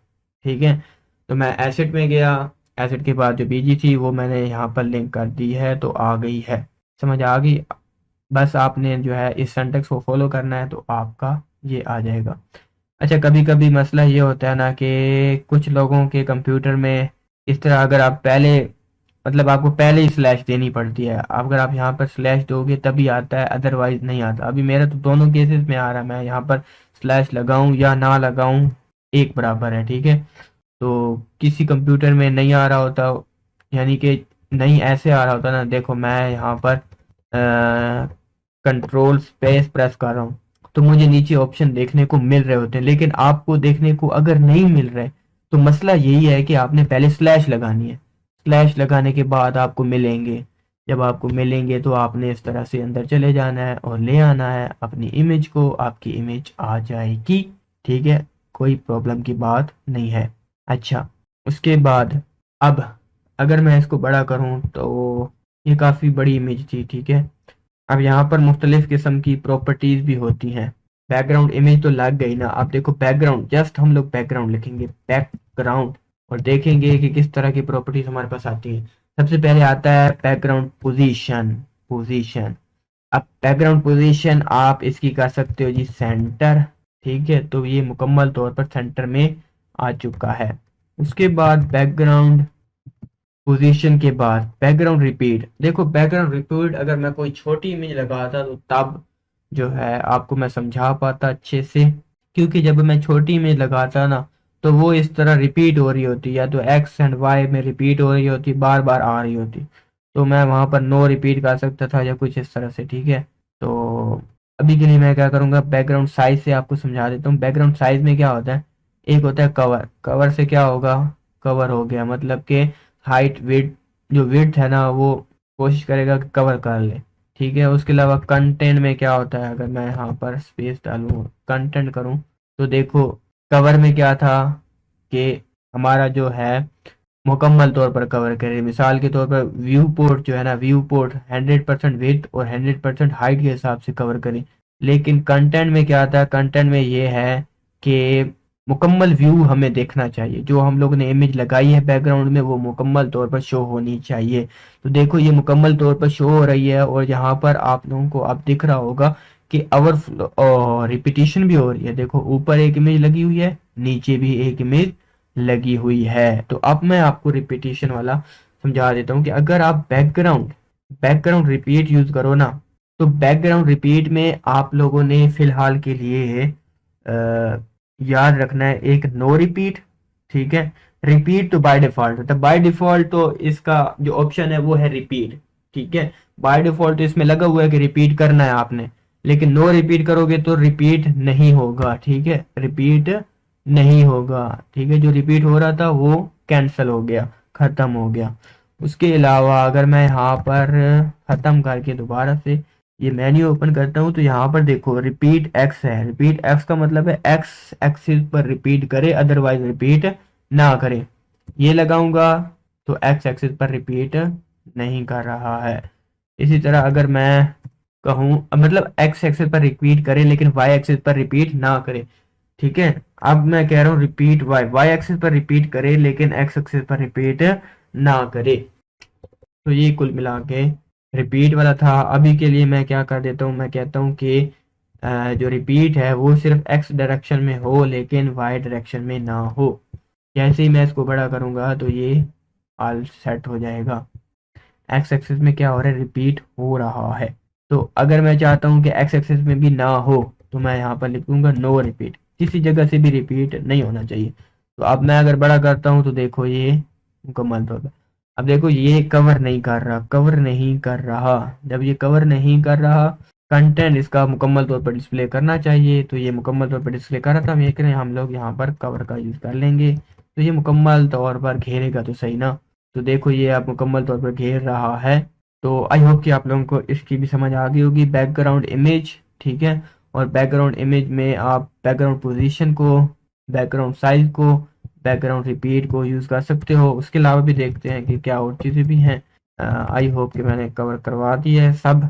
ठीक है, तो मैं एसिड में गया, एसिड के बाद जो पीजी थी वो मैंने यहाँ पर लिंक कर दी है, तो आ गई है, समझ आ गई। बस आपने जो है इस सिंटैक्स को फॉलो करना है तो आपका ये आ जाएगा। अच्छा कभी कभी मसला ये होता है ना कि कुछ लोगों के कंप्यूटर में इस तरह, अगर आप पहले मतलब आपको पहले ही स्लैश देनी पड़ती है, अगर आप यहाँ पर स्लैश दोगे तभी आता है, अदरवाइज नहीं आता। अभी मेरा तो दोनों केसेस में आ रहा है, मैं यहाँ पर स्लैश लगाऊं या ना लगाऊं एक बराबर है। ठीक है, तो किसी कंप्यूटर में नहीं आ रहा होता, यानी कि नहीं ऐसे आ रहा होता ना, देखो मैं यहाँ पर कंट्रोल स्पेस प्रेस कर रहा हूँ तो मुझे नीचे ऑप्शन देखने को मिल रहे होते हैं, लेकिन आपको देखने को अगर नहीं मिल रहे तो मसला यही है कि आपने पहले स्लैश लगानी है। स्लैश लगाने के बाद आपको मिलेंगे, जब आपको मिलेंगे तो आपने इस तरह से अंदर चले जाना है और ले आना है अपनी इमेज को, आपकी इमेज आ जाएगी। ठीक है, कोई प्रॉब्लम की बात नहीं है। अच्छा उसके बाद अब अगर मैं इसको बड़ा करूं तो ये काफ़ी बड़ी इमेज थी। ठीक है, अब यहाँ पर मुख्तलिफ किस्म की प्रॉपर्टीज भी होती हैं। बैकग्राउंड इमेज तो लग गई ना, अब देखो बैकग्राउंड, जस्ट हम लोग बैकग्राउंड लिखेंगे बैकग्राउंड, और देखेंगे कि किस तरह की प्रॉपर्टीज हमारे पास आती हैं। सबसे पहले आता है बैकग्राउंड पोजीशन। अब बैकग्राउंड पोजीशन आप इसकी कर सकते हो जी सेंटर। ठीक है, तो ये मुकम्मल तौर पर सेंटर में आ चुका है। उसके बाद बैकग्राउंड पोजीशन के बाद बैकग्राउंड रिपीट। देखो बैकग्राउंड रिपीट अगर मैं कोई छोटी इमेज लगाता तो तब जो है आपको मैं समझा पाता अच्छे से, क्योंकि जब मैं छोटी इमेज लगाता ना तो वो इस तरह रिपीट हो रही होती, या तो एक्स एंड वाई में रिपीट हो रही होती, बार बार आ रही होती, तो मैं वहां पर नो रिपीट कर सकता था या कुछ इस तरह से। ठीक है, तो अभी के लिए मैं क्या करूंगा, बैकग्राउंड साइज से आपको समझा देता हूँ। बैकग्राउंड साइज में क्या होता है, एक होता है कवर, कवर से क्या होगा, कवर हो गया मतलब कि हाइट विड्थ, जो विड्थ है ना वो कोशिश करेगा कि कवर कर ले। ठीक है। उसके अलावा कंटेंट में क्या होता है, अगर मैं यहाँ पर स्पेस डालूँ कंटेंट करूँ तो देखो कवर में क्या था कि हमारा जो है मुकम्मल तौर पर कवर करे। मिसाल के तौर पर व्यू पोर्ट जो है ना, व्यू पोर्ट 100% विड्थ और 100% हाइट के हिसाब से कवर करें। लेकिन कंटेंट में क्या आता है, कंटेंट में ये है कि मुकम्मल व्यू हमें देखना चाहिए, जो हम लोग ने इमेज लगाई है बैकग्राउंड में वो मुकम्मल तौर पर शो होनी चाहिए। तो देखो ये मुकम्मल तौर पर शो हो रही है और यहाँ पर आप लोगों को अब दिख रहा होगा कि ओवर रिपीटिशन भी हो रही है। देखो ऊपर एक इमेज लगी हुई है, नीचे भी एक इमेज लगी हुई है। तो अब मैं आपको रिपीटिशन वाला समझा देता हूँ कि अगर आप बैकग्राउंड बैकग्राउंड रिपीट यूज करो ना, तो बैकग्राउंड रिपीट में आप लोगों ने फिलहाल के लिए याद रखना है एक नो रिपीट। ठीक है। रिपीट तो बाय डिफॉल्ट होता है, बाय डिफॉल्ट तो इसका जो ऑप्शन है वो है रिपीट। ठीक है। बाय डिफॉल्ट तो इसमें लगा हुआ है कि रिपीट करना है आपने, लेकिन नो रिपीट करोगे तो रिपीट नहीं होगा। ठीक है, रिपीट नहीं होगा। ठीक है, जो रिपीट हो रहा था वो कैंसिल हो गया, खत्म हो गया। उसके अलावा अगर मैं यहाँ पर खत्म करके दोबारा से ये मेन्यू ओपन करता हूँ तो यहाँ पर देखो रिपीट एक्स है। रिपीट एक्स का मतलब है एक्स एक्सिस पर रिपीट करे, अदरवाइज रिपीट ना करे। ये लगाऊंगा तो एक्स एक्सिस पर रिपीट नहीं कर रहा है। इसी तरह अगर मैं कहूँ मतलब एक्स एक्सिस पर रिपीट करे लेकिन वाई एक्सिस पर रिपीट ना करे। ठीक है। अब मैं कह रहा हूँ रिपीट वाई, वाई एक्सिस पर रिपीट करे लेकिन एक्स एक्सिस पर रिपीट ना करे। तो ये कुल मिला के रिपीट वाला था। अभी के लिए मैं क्या कर देता हूँ, मैं कहता हूँ कि जो रिपीट है वो सिर्फ एक्स डायरेक्शन में हो लेकिन वाई डायरेक्शन में ना हो। जैसे ही मैं इसको बड़ा करूँगा तो ये ऑल सेट हो जाएगा। एक्स एक्सिस में क्या हो रहा है, रिपीट हो रहा है। तो अगर मैं चाहता हूँ कि एक्स एक्सिस में भी ना हो तो मैं यहाँ पर लिखूंगा नो रिपीट, किसी जगह से भी रिपीट नहीं होना चाहिए। तो अब मैं अगर बड़ा करता हूँ तो देखो ये मुकम्मल तौर पर, अब देखो ये कवर नहीं कर रहा, कवर नहीं कर रहा। जब ये कवर नहीं कर रहा, कंटेंट इसका मुकम्मल तौर पर डिस्प्ले करना चाहिए, तो ये मुकम्मल तौर पर डिस्प्ले कर रहा था। लेकिन हम लोग यहाँ पर कवर का यूज़ कर लेंगे तो ये मुकम्मल तौर पर घेरेगा तो सही ना। तो देखो ये आप मुकम्मल तौर पर घेर रहा है। तो आई होप कि आप लोगों को इसकी भी समझ आ गई होगी। बैकग्राउंड इमेज, ठीक है, और बैकग्राउंड इमेज में आप बैकग्राउंड पोजीशन को, बैकग्राउंड साइज को, बैकग्राउंड रिपीट को यूज़ कर सकते हो। उसके अलावा भी देखते हैं कि क्या और चीज़ें भी हैं। आई होप कि मैंने कवर करवा दी है सब।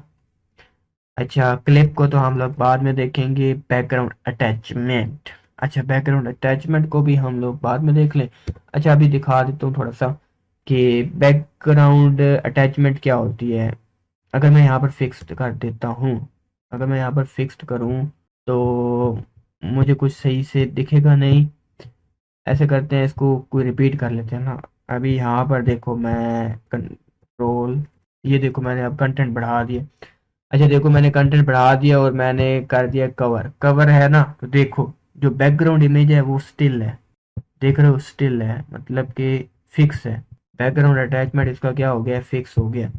अच्छा, क्लिप को तो हम लोग बाद में देखेंगे। बैकग्राउंड अटैचमेंट, अच्छा बैकग्राउंड अटैचमेंट को भी हम लोग बाद में देख लें। अच्छा अभी दिखा देता हूँ थोड़ा सा कि बैकग्राउंड अटैचमेंट क्या होती है। अगर मैं यहाँ पर फिक्स्ड कर देता हूँ, अगर मैं यहाँ पर फिक्स्ड करूँ तो मुझे कुछ सही से दिखेगा नहीं। ऐसे करते हैं, इसको कोई रिपीट कर लेते हैं ना। अभी यहाँ पर देखो मैं कंट्रोल, ये देखो मैंने अब कंटेंट बढ़ा दिया। अच्छा देखो मैंने कंटेंट बढ़ा दिया और मैंने कर दिया कवर, कवर है ना। तो देखो जो बैकग्राउंड इमेज है वो स्टिल है, देख रहे हो, स्टिल है, मतलब कि फिक्स है। बैकग्राउंड अटैचमेंट इसका क्या हो गया, फिक्स हो गया।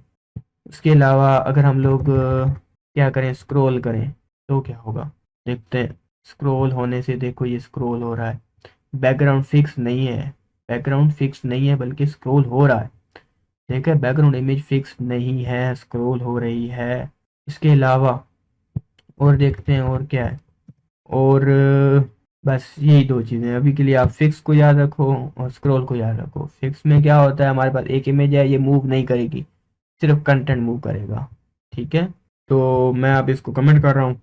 उसके अलावा अगर हम लोग क्या करें, स्क्रॉल करें तो क्या होगा, देखते हैं। स्क्रॉल होने से देखो ये स्क्रॉल हो रहा है, बैकग्राउंड फिक्स नहीं है, बैकग्राउंड फिक्स नहीं है बल्कि स्क्रॉल हो रहा है। ठीक है, बैकग्राउंड इमेज फिक्स नहीं है, स्क्रॉल हो रही है। इसके अलावा और देखते हैं और क्या है। और बस यही दो चीज़ें अभी के लिए। आप फिक्स को याद रखो और स्क्रॉल को याद रखो। फिक्स में क्या होता है, हमारे पास एक इमेज है, ये मूव नहीं करेगी, सिर्फ कंटेंट मूव करेगा। ठीक है, तो मैं अब इसको कमेंट कर रहा हूँ।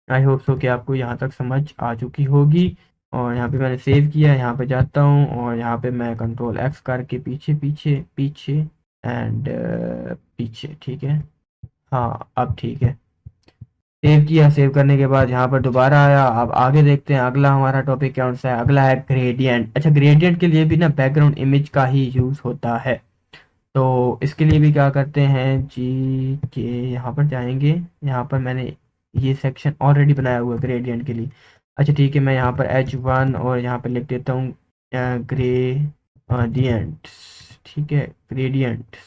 आई होप सो कि आपको यहाँ तक समझ आ चुकी होगी। और यहाँ पे मैंने सेव किया, यहाँ पे जाता हूँ और यहाँ पे मैं कंट्रोल एक्स करके पीछे पीछे पीछे एंड पीछे। ठीक है, हाँ अब ठीक है। सेव किया, सेव करने के बाद यहाँ पर दोबारा आया। अब आगे देखते हैं अगला हमारा टॉपिक कौन सा है। अगला है ग्रेडियंट। अच्छा ग्रेडियंट के लिए भी ना बैकग्राउंड इमेज का ही यूज़ होता है। तो इसके लिए भी क्या करते हैं जी के यहाँ पर जाएंगे। यहाँ पर मैंने ये सेक्शन ऑलरेडी बनाया हुआ है ग्रेडियंट के लिए। अच्छा ठीक है, मैं यहाँ पर H1 और यहाँ पर लिख देता हूँ ग्रेडियंट्स। ठीक है, ग्रेडियंट्स,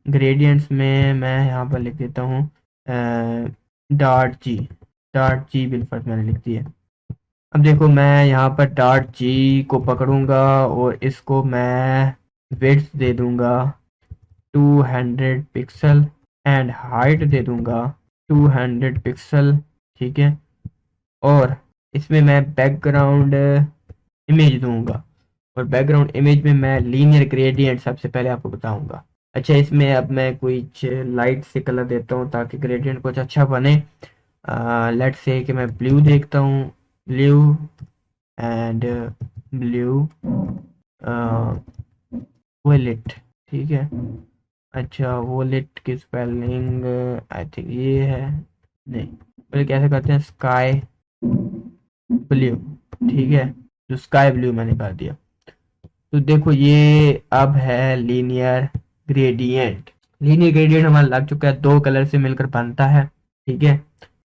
ग्रेडियंट्स में मैं यहाँ पर लिख देता हूँ डॉट जी, डॉट जी बिल्कुल मैंने लिख दिया। अब देखो मैं यहाँ पर डॉट जी को पकड़ूंगा और इसको मैं विड्थ दे दूंगा 200 पिक्सल एंड हाइट दे दूंगा 200 पिक्सल, ठीक है। और इसमें मैं बैकग्राउंड इमेज दूंगा, और बैकग्राउंड इमेज में मैं लीनियर ग्रेडियंट सबसे पहले आपको बताऊंगा। अच्छा, इसमें अब मैं कुछ लाइट से कलर देता हूँ ताकि ग्रेडियंट कुछ अच्छा बने। लेट्स से कि मैं ब्लू देखता हूँ, ब्लू एंड ब्लू वोलेट, ठीक है। अच्छा, वोलेट की स्पेलिंग आई थिंक ये है, नहीं, पहले कैसे करते हैं, स्काई ब्लू, ठीक है। जो स्काई ब्लू मैंने कर दिया, तो देखो ये अब है लीनियर ग्रेडियंट। लीनियर ग्रेडियंट हमारा लग चुका है, दो कलर से मिलकर बनता है, ठीक है।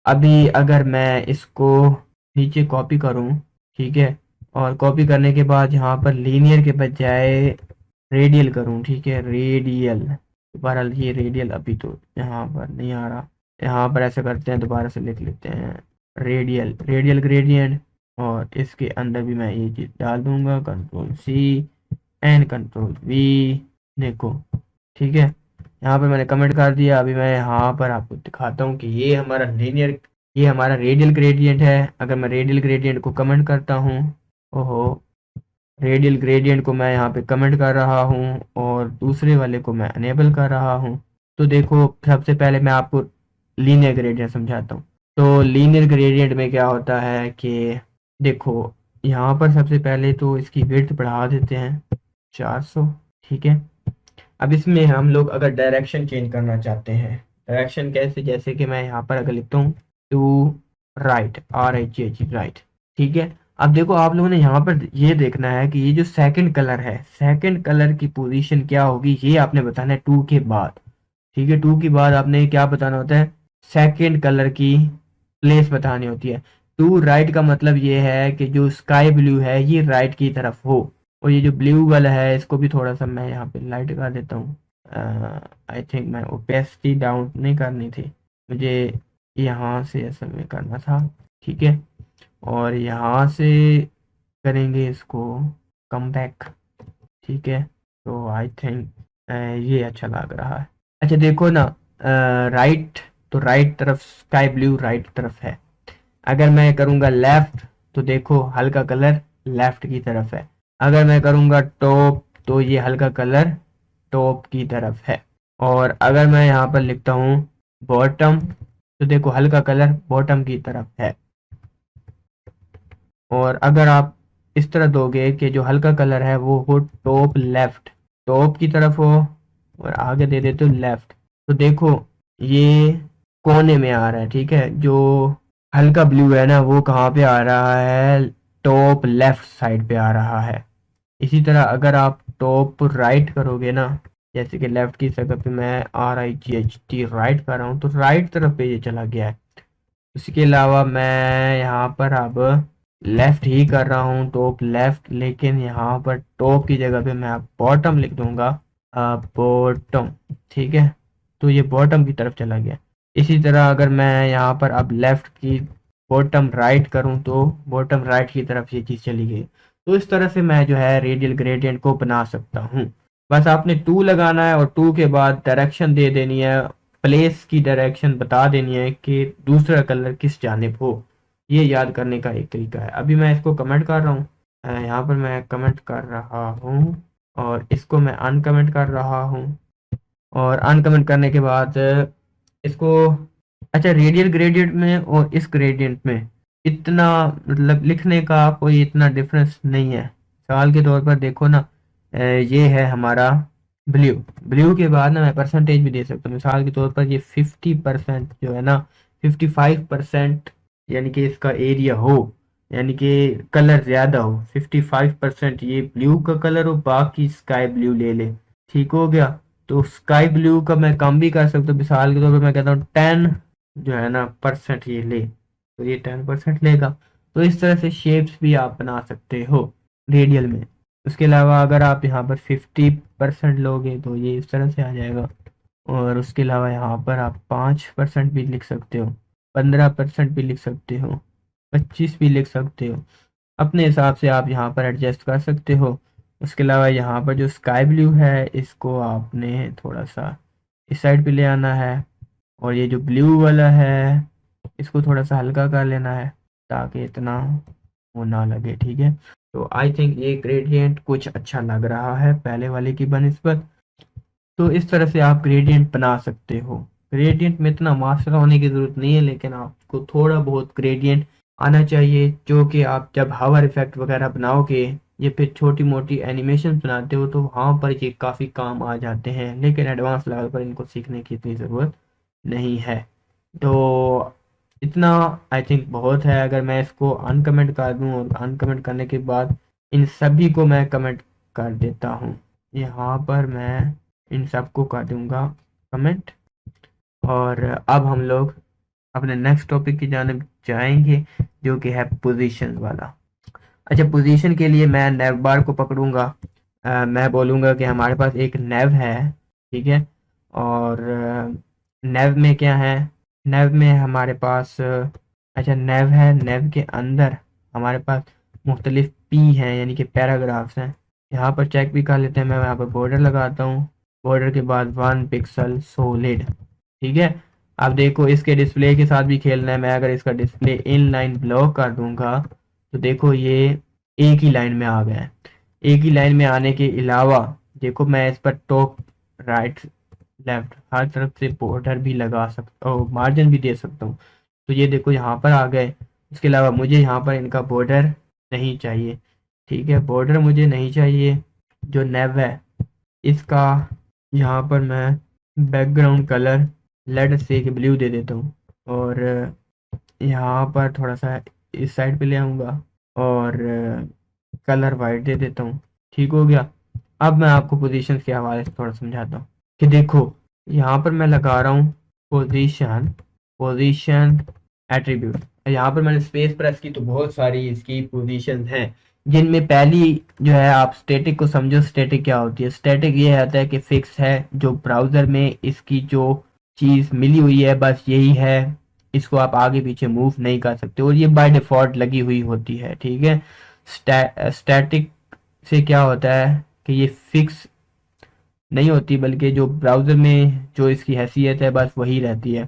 अभी अगर मैं इसको नीचे कॉपी करूं, ठीक है, और कॉपी करने के बाद यहाँ पर लीनियर के बजाय रेडियल करूं, ठीक है, रेडियल, दोबारा ये रेडियल, अभी तो यहाँ पर नहीं आ रहा, यहाँ पर ऐसा करते हैं, दोबारा से लिख लेते हैं, रेडियल, रेडियल ग्रेडियंट। और इसके अंदर भी मैं ये चीज़ डाल दूंगा, control C and control V, देखो, ठीक है। यहाँ पर मैंने कमेंट कर दिया। अभी मैं यहाँ पर आपको दिखाता हूँ कि ये हमारा लीनियर, ये हमारा रेडियल ग्रेडियंट है। अगर मैं रेडियल ग्रेडियंट को कमेंट करता हूँ, ओहो, रेडियल ग्रेडियंट को मैं यहाँ पे कमेंट कर रहा हूँ और दूसरे वाले को मैं अनेबल कर रहा हूँ, तो देखो सबसे पहले मैं आपको लीनियर ग्रेडियंट समझाता हूँ। तो लीनियर ग्रेडियंट में क्या होता है कि देखो, यहाँ पर सबसे पहले तो इसकी विड्थ बढ़ा देते हैं 400, ठीक है। अब इसमें हम लोग अगर डायरेक्शन चेंज करना चाहते हैं, डायरेक्शन कैसे, जैसे कि मैं यहाँ पर अगर लिखता हूँ टू राइट, RIGH राइट, ठीक है। अब देखो आप लोगों ने यहाँ पर ये देखना है कि ये जो सेकंड कलर है, सेकंड कलर की पोजीशन क्या होगी, ये आपने बताना है 2 के बाद, ठीक है। 2 के बाद आपने क्या बताना होता है, सेकंड कलर की प्लेस बतानी होती है। टू राइट का मतलब ये है कि जो स्काई ब्लू है ये राइट की तरफ हो, और ये जो ब्लू वाला है इसको भी थोड़ा सा मैं यहाँ पे लाइट कर देता हूँ। आई थिंक मैं ओपेसिटी डाउन नहीं करनी थी, मुझे यहाँ से असल में करना था, ठीक है। और यहाँ से करेंगे इसको कम बैक, ठीक है। तो आई थिंक ये अच्छा लग रहा है। अच्छा देखो ना, राइट, तो राइट तरफ स्काई ब्लू राइट तरफ है। अगर मैं करूँगा लेफ्ट, तो देखो हल्का कलर लेफ्ट की तरफ है। अगर मैं करूँगा टॉप, तो ये हल्का कलर टॉप की तरफ है। और अगर मैं यहाँ पर लिखता हूँ बॉटम, तो देखो हल्का कलर बॉटम की तरफ है। और अगर आप इस तरह दोगे कि जो हल्का कलर है वो हो टॉप लेफ्ट, टॉप की तरफ हो, और आगे दे देते हो लेफ्ट, तो देखो ये कोने में आ रहा है, ठीक है। जो हल्का ब्लू है ना वो कहाँ पे आ रहा है, टॉप लेफ्ट साइड पे आ रहा है। इसी तरह अगर आप टॉप राइट करोगे ना, जैसे कि लेफ्ट की जगह पे मैं RIGHT राइट कर रहा हूँ, तो राइट तरफ पे ये चला गया है। इसके अलावा मैं यहाँ पर अब लेफ्ट ही कर रहा हूँ, टॉप लेफ्ट, लेकिन यहाँ पर टॉप की जगह पे मैं अब बॉटम लिख दूंगा, बॉटम, ठीक है। तो ये बॉटम की तरफ चला गया। इसी तरह अगर मैं यहाँ पर अब लेफ्ट की बॉटम राइट करूँ, तो बॉटम राइट की तरफ ये चीज़ चली गई। तो इस तरह से मैं जो है रेडियल ग्रेडियंट को बना सकता हूँ। बस आपने 2 लगाना है और 2 के बाद डायरेक्शन दे देनी है, प्लेस की डायरेक्शन बता देनी है कि दूसरा कलर किस जानिब हो। ये याद करने का एक तरीका है। अभी मैं इसको कमेंट कर रहा हूँ, यहाँ पर मैं कमेंट कर रहा हूँ और इसको मैं अनकमेंट कर रहा हूँ, और अनकमेंट करने के बाद इसको, अच्छा रेडियल ग्रेडियंट में और इस ग्रेडियंट में इतना मतलब लिखने का कोई इतना डिफरेंस नहीं है। सवाल के तौर पर देखो ना, ये है हमारा ब्लू, ब्लू के बाद ना मैं परसेंटेज भी दे सकता हूँ। मिसाल के तौर पर ये 50% जो है ना, 55% यानी कि इसका एरिया हो, यानी कि कलर ज्यादा हो, 55% ये ब्लू का कलर हो, बाकी स्काई ब्लू ले ले, ठीक हो गया। तो स्काई ब्लू का मैं कम भी कर सकता हूँ, मिसाल के तौर पर मैं कहता हूँ 10 जो है ना परसेंट ये ले, तो ये 10% लेगा। तो इस तरह से शेप्स भी आप बना सकते हो रेडियल में। उसके अलावा अगर आप यहाँ पर 50% लोगे तो ये इस तरह से आ जाएगा। और उसके अलावा यहाँ पर आप 5% भी लिख सकते हो, 15% भी लिख सकते हो, 25 भी लिख सकते हो, अपने हिसाब से आप यहाँ पर एडजस्ट कर सकते हो। उसके अलावा यहाँ पर जो स्काई ब्लू है इसको आपने थोड़ा सा इस साइड पे ले आना है, और ये जो ब्लू वाला है इसको थोड़ा सा हल्का कर लेना है ताकि इतना वो ना लगे, ठीक है। तो आई थिंक ये ग्रेडियंट कुछ अच्छा लग रहा है पहले वाले की बनिस्बत। तो इस तरह से आप ग्रेडियंट बना सकते हो। ग्रेडियंट में इतना मास्टर होने की ज़रूरत नहीं है, लेकिन आपको थोड़ा बहुत ग्रेडियंट आना चाहिए, जो कि आप जब हावर इफेक्ट वगैरह बनाओगे या फिर छोटी मोटी एनिमेशन बनाते हो तो वहाँ पर ये काफ़ी काम आ जाते हैं, लेकिन एडवांस लेवल पर इनको सीखने की इतनी ज़रूरत नहीं है। तो इतना आई थिंक बहुत है। अगर मैं इसको अनकमेंट कर दूं और अनकमेंट करने के बाद इन सभी को मैं कमेंट कर देता हूं, यहाँ पर मैं इन सबको कर दूंगा कमेंट। और अब हम लोग अपने नेक्स्ट टॉपिक की जानिब जाएंगे, जो कि है पोजीशन वाला। अच्छा, पोजीशन के लिए मैं नेव बार को पकड़ूंगा। मैं बोलूँगा कि हमारे पास एक नेव है, ठीक है। और नेव में क्या है, नेव में हमारे पास अच्छा नेव है, नेव के अंदर हमारे पास मुख्तलिफ पी हैं यानी कि पैराग्राफ्स हैं। यहाँ पर चेक भी कर लेते हैं। मैं यहाँ पर बॉर्डर लगाता हूँ, बॉर्डर के बाद 1 पिक्सल सॉलिड, ठीक है। अब देखो इसके डिस्प्ले के साथ भी खेलना है। मैं अगर इसका डिस्प्ले इन लाइन ब्लॉक कर दूंगा तो देखो ये एक ही लाइन में आ गया है। एक ही लाइन में आने के अलावा देखो मैं इस पर टॉप राइट लेफ्ट हर तरफ से बॉर्डर भी लगा सकता हूँ, मार्जिन भी दे सकता हूँ। तो ये देखो यहाँ पर आ गए। इसके अलावा मुझे यहाँ पर इनका बॉर्डर नहीं चाहिए, ठीक है। बॉर्डर मुझे नहीं चाहिए। जो नेव है इसका यहाँ पर मैं बैकग्राउंड कलर लेट से ब्लू दे देता हूँ, और यहाँ पर थोड़ा सा इस साइड पे ले आऊँगा और कलर वाइट दे देता हूँ, ठीक हो गया। अब मैं आपको पोजीशन के हवाले से थोड़ा समझाता हूँ कि देखो यहाँ पर मैं लगा रहा हूँ पोजीशन, पोजीशन एट्रीब्यूट। यहाँ पर मैंने स्पेस प्रेस की तो बहुत सारी इसकी पोजीशन हैं, जिनमें पहली जो है आप स्टैटिक को समझो। स्टैटिक क्या होती है? स्टैटिक ये होता है कि फिक्स है, जो ब्राउज़र में इसकी जो चीज़ मिली हुई है बस यही है, इसको आप आगे पीछे मूव नहीं कर सकते, और ये बाय डिफ़ॉल्ट लगी हुई होती है, ठीक है। स्टैटिक से क्या होता है कि ये फिक्स नहीं होती, बल्कि जो ब्राउज़र में जो इसकी हैसियत है बस वही रहती है।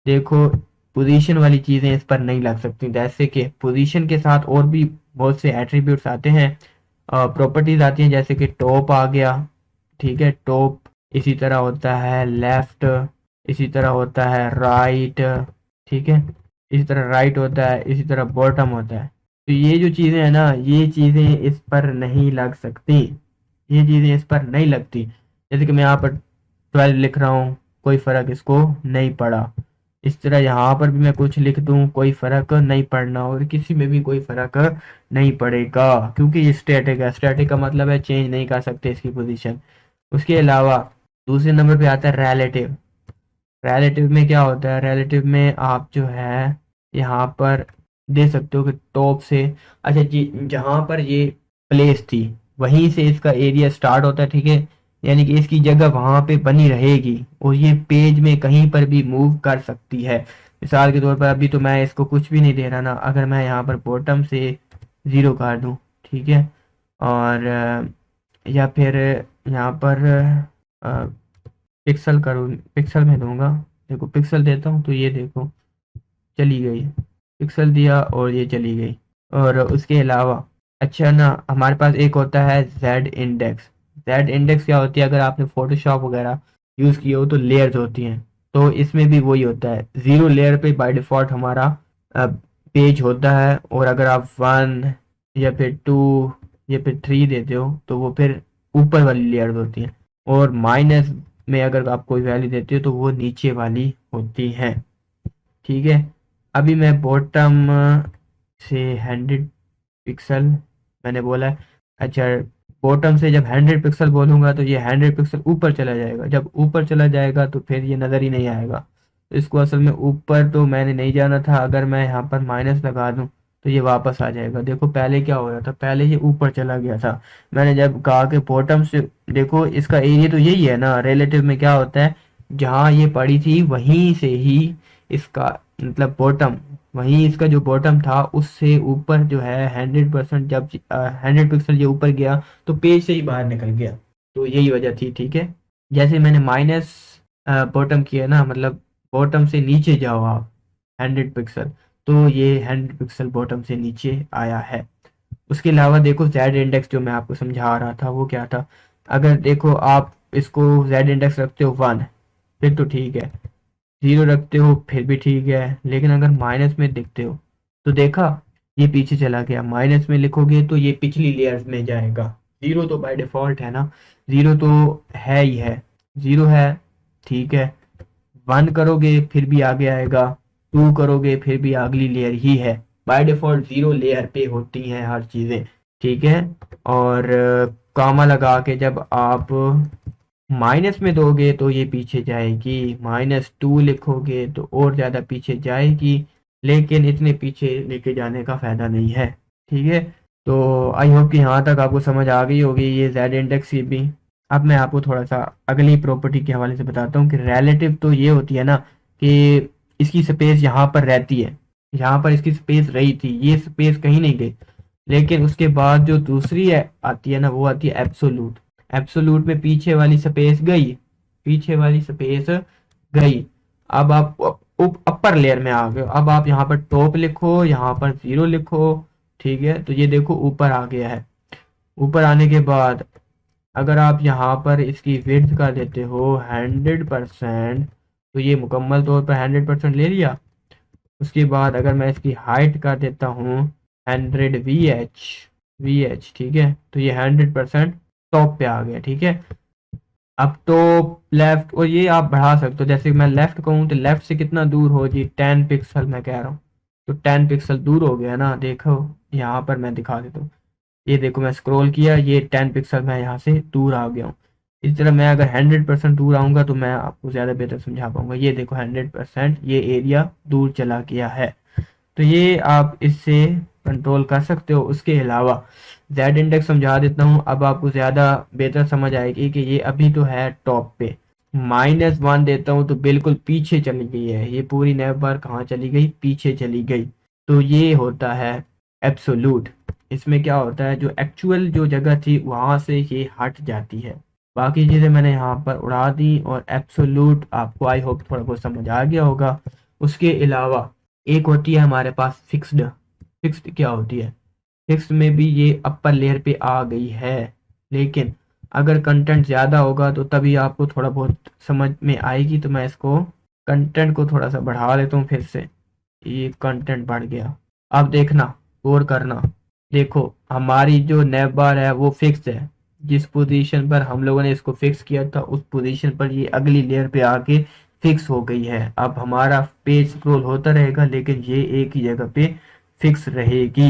देखो पोजीशन वाली चीज़ें इस पर नहीं लग सकती, जैसे कि पोजीशन के साथ और भी बहुत से एट्रीब्यूट्स आते हैं, प्रॉपर्टीज आती हैं, जैसे कि टॉप आ गया, ठीक है। टॉप इसी तरह होता है लेफ्ट, इसी तरह होता है राइट, ठीक है। इसी तरह राइट होता है, इसी तरह बॉटम होता है। तो ये जो चीज़ें हैं ना, ये चीज़ें इस पर नहीं लग सकती, ये चीज़ें इस पर नहीं लगती। जैसे कि मैं यहाँ पर 12 लिख रहा हूँ, कोई फ़र्क इसको नहीं पड़ा। इस तरह यहाँ पर भी मैं कुछ लिख दूँ, कोई फ़र्क नहीं पड़ना, और किसी में भी कोई फ़र्क नहीं पड़ेगा, क्योंकि ये स्टैटिक है। स्टैटिक का मतलब है चेंज नहीं कर सकते इसकी पोजीशन। उसके अलावा दूसरे नंबर पे आता है रिलेटिव। रिलेटिव में क्या होता है? रिलेटिव में आप जो है यहाँ पर दे सकते हो कि टॉप से, अच्छा जी, जहाँ पर ये प्लेस थी वहीं से इसका एरिया स्टार्ट होता है, ठीक है। यानी कि इसकी जगह वहाँ पे बनी रहेगी और ये पेज में कहीं पर भी मूव कर सकती है। मिसाल के तौर पर अभी तो मैं इसको कुछ भी नहीं दे रहा ना, अगर मैं यहाँ पर बॉटम से 0 कर दूँ, ठीक है, और या फिर यहाँ पर पिक्सल करूँ, पिक्सल में दूंगा, देखो पिक्सल देता हूँ तो ये देखो चली गई, पिक्सल दिया और ये चली गई। और उसके अलावा अच्छा ना, हमारे पास एक होता है जेड इंडेक्स। जेड इंडेक्स क्या होती है? अगर आपने फोटोशॉप वगैरह यूज़ किए हो तो लेयर्स होती हैं, तो इसमें भी वही होता है। 0 लेयर पे बाय डिफ़ॉल्ट हमारा पेज होता है, और अगर आप 1 या फिर 2 या फिर 3 देते हो तो वो फिर ऊपर वाली लेयर्स होती हैं, और माइनस में अगर आप कोई वैल्यू देते हो तो वो नीचे वाली होती हैं, ठीक है। अभी मैं बॉटम से 100 पिक्सल मैंने बोला है। अच्छा, बॉटम से जब 100 पिक्सल बोलूँगा तो ये 100 पिक्सल ऊपर चला जाएगा। जब ऊपर चला जाएगा तो फिर ये नज़र ही नहीं आएगा। तो इसको असल में ऊपर तो मैंने नहीं जाना था, अगर मैं यहाँ पर माइनस लगा दूँ तो ये वापस आ जाएगा। देखो पहले क्या हो रहा था, पहले ये ऊपर चला गया था। मैंने जब कहा कि बॉटम से, देखो इसका एरिया तो यही है ना। रिलेटिव में क्या होता है, जहाँ ये पड़ी थी वहीं से ही इसका मतलब बॉटम, वहीं इसका जो बॉटम था उससे ऊपर जो है 100%, जब 100 पिक्सल ये ऊपर गया तो पेज से ही बाहर निकल गया। तो यही वजह थी, ठीक है। जैसे मैंने माइनस बॉटम किया ना, मतलब बॉटम से नीचे जाओ आप 100 पिक्सल, तो ये 100 पिक्सल बॉटम से नीचे आया है। उसके अलावा देखो जेड इंडेक्स जो मैं आपको समझा रहा था वो क्या था। अगर देखो आप इसको जेड इंडेक्स रखते हो 1 फिर तो ठीक है, 0 रखते हो फिर भी ठीक है, लेकिन अगर माइनस में देखते हो तो देखा ये पीछे चला गया। माइनस में लिखोगे तो ये पिछली लेयर्स में जाएगा। 0 तो बाय डिफॉल्ट है ना, 0 तो है ही है, 0 है ठीक है। 1 करोगे फिर भी आगे आएगा, 2 करोगे फिर भी अगली लेयर ही है। बाय डिफॉल्ट 0 लेयर पे होती हैं हर चीज़ें, ठीक है। और कामा लगा के जब आप माइनस में दोगे तो ये पीछे जाएगी, -2 लिखोगे तो और ज़्यादा पीछे जाएगी, लेकिन इतने पीछे लेके जाने का फ़ायदा नहीं है, ठीक है। तो आई होप कि यहाँ तक आपको समझ आ गई होगी ये जेड इंडेक्स की भी। अब मैं आपको थोड़ा सा अगली प्रॉपर्टी के हवाले से बताता हूँ कि रिलेटिव तो ये होती है ना कि इसकी स्पेस यहाँ पर रहती है, यहाँ पर इसकी स्पेस रही थी, ये स्पेस कहीं नहीं गई। लेकिन उसके बाद जो दूसरी है आती है ना वो आती है एब्सोल्यूट। एब्सोल्यूट में पीछे वाली स्पेस गई, पीछे वाली स्पेस गई। अब आप अपर लेयर में आ गए, अब आप यहाँ पर टॉप लिखो, यहाँ पर 0 लिखो, ठीक है। तो ये देखो ऊपर आ गया है। ऊपर आने के बाद अगर आप यहाँ पर इसकी विड्थ कर देते हो 100%, तो ये मुकम्मल तौर पर 100% ले लिया। उसके बाद अगर मैं इसकी हाइट कर देता हूँ 100 VH, ठीक है, तो ये 100% टॉप पे आ गया, ठीक है। अब तो लेफ्ट, और ये आप बढ़ा सकते हो, जैसे मैं लेफ्ट कहूँ तो लेफ्ट से कितना दूर हो जी, 10 पिक्सल मैं कह रहा हूँ, तो 10 पिक्सल दूर हो गया ना। देखो यहाँ पर मैं दिखा देता हूँ, ये देखो मैं स्क्रॉल किया, ये 10 पिक्सल मैं यहाँ से दूर आ गया हूँ। इस तरह मैं अगर 100% दूर आऊँगा तो मैं आपको ज़्यादा बेहतर समझा पाऊंगा। ये देखो 100% ये एरिया दूर चला गया है, तो ये आप इससे कंट्रोल कर सकते हो। उसके अलावा जेड इंडेक्स समझा देता हूँ, अब आपको ज़्यादा बेहतर समझ आएगी कि ये अभी तो है टॉप पे। -1 देता हूँ तो बिल्कुल पीछे चली गई है, ये पूरी नैव बार कहाँ चली गई, पीछे चली गई। तो ये होता है एब्सोल्यूट। इसमें क्या होता है, जो एक्चुअल जो जगह थी वहाँ से ये हट जाती है। बाकी चीज़ें मैंने यहाँ पर उड़ा दी, और एब्सोल्यूट आपको आई होप थोड़ा बहुत समझ आ गया होगा। उसके अलावा एक होती है हमारे पास फिक्स्ड। फिक्स्ड क्या होती है, फिक्स्ड में भी ये अपर लेयर पे आ गई है, लेकिन अगर कंटेंट ज़्यादा होगा तो तभी आपको थोड़ा बहुत समझ में आएगी। तो मैं इसको कंटेंट को थोड़ा सा बढ़ा देता हूँ फिर से, ये कंटेंट बढ़ गया। अब देखना, गौर करना, देखो हमारी जो नैव बार है वो फिक्स है, जिस पोजीशन पर हम लोगों ने इसको फिक्स किया था उस पोजीशन पर ये अगली लेयर पे आके फिक्स हो गई है। अब हमारा पेज स्क्रॉल होता रहेगा लेकिन ये एक ही जगह पे फिक्स रहेगी।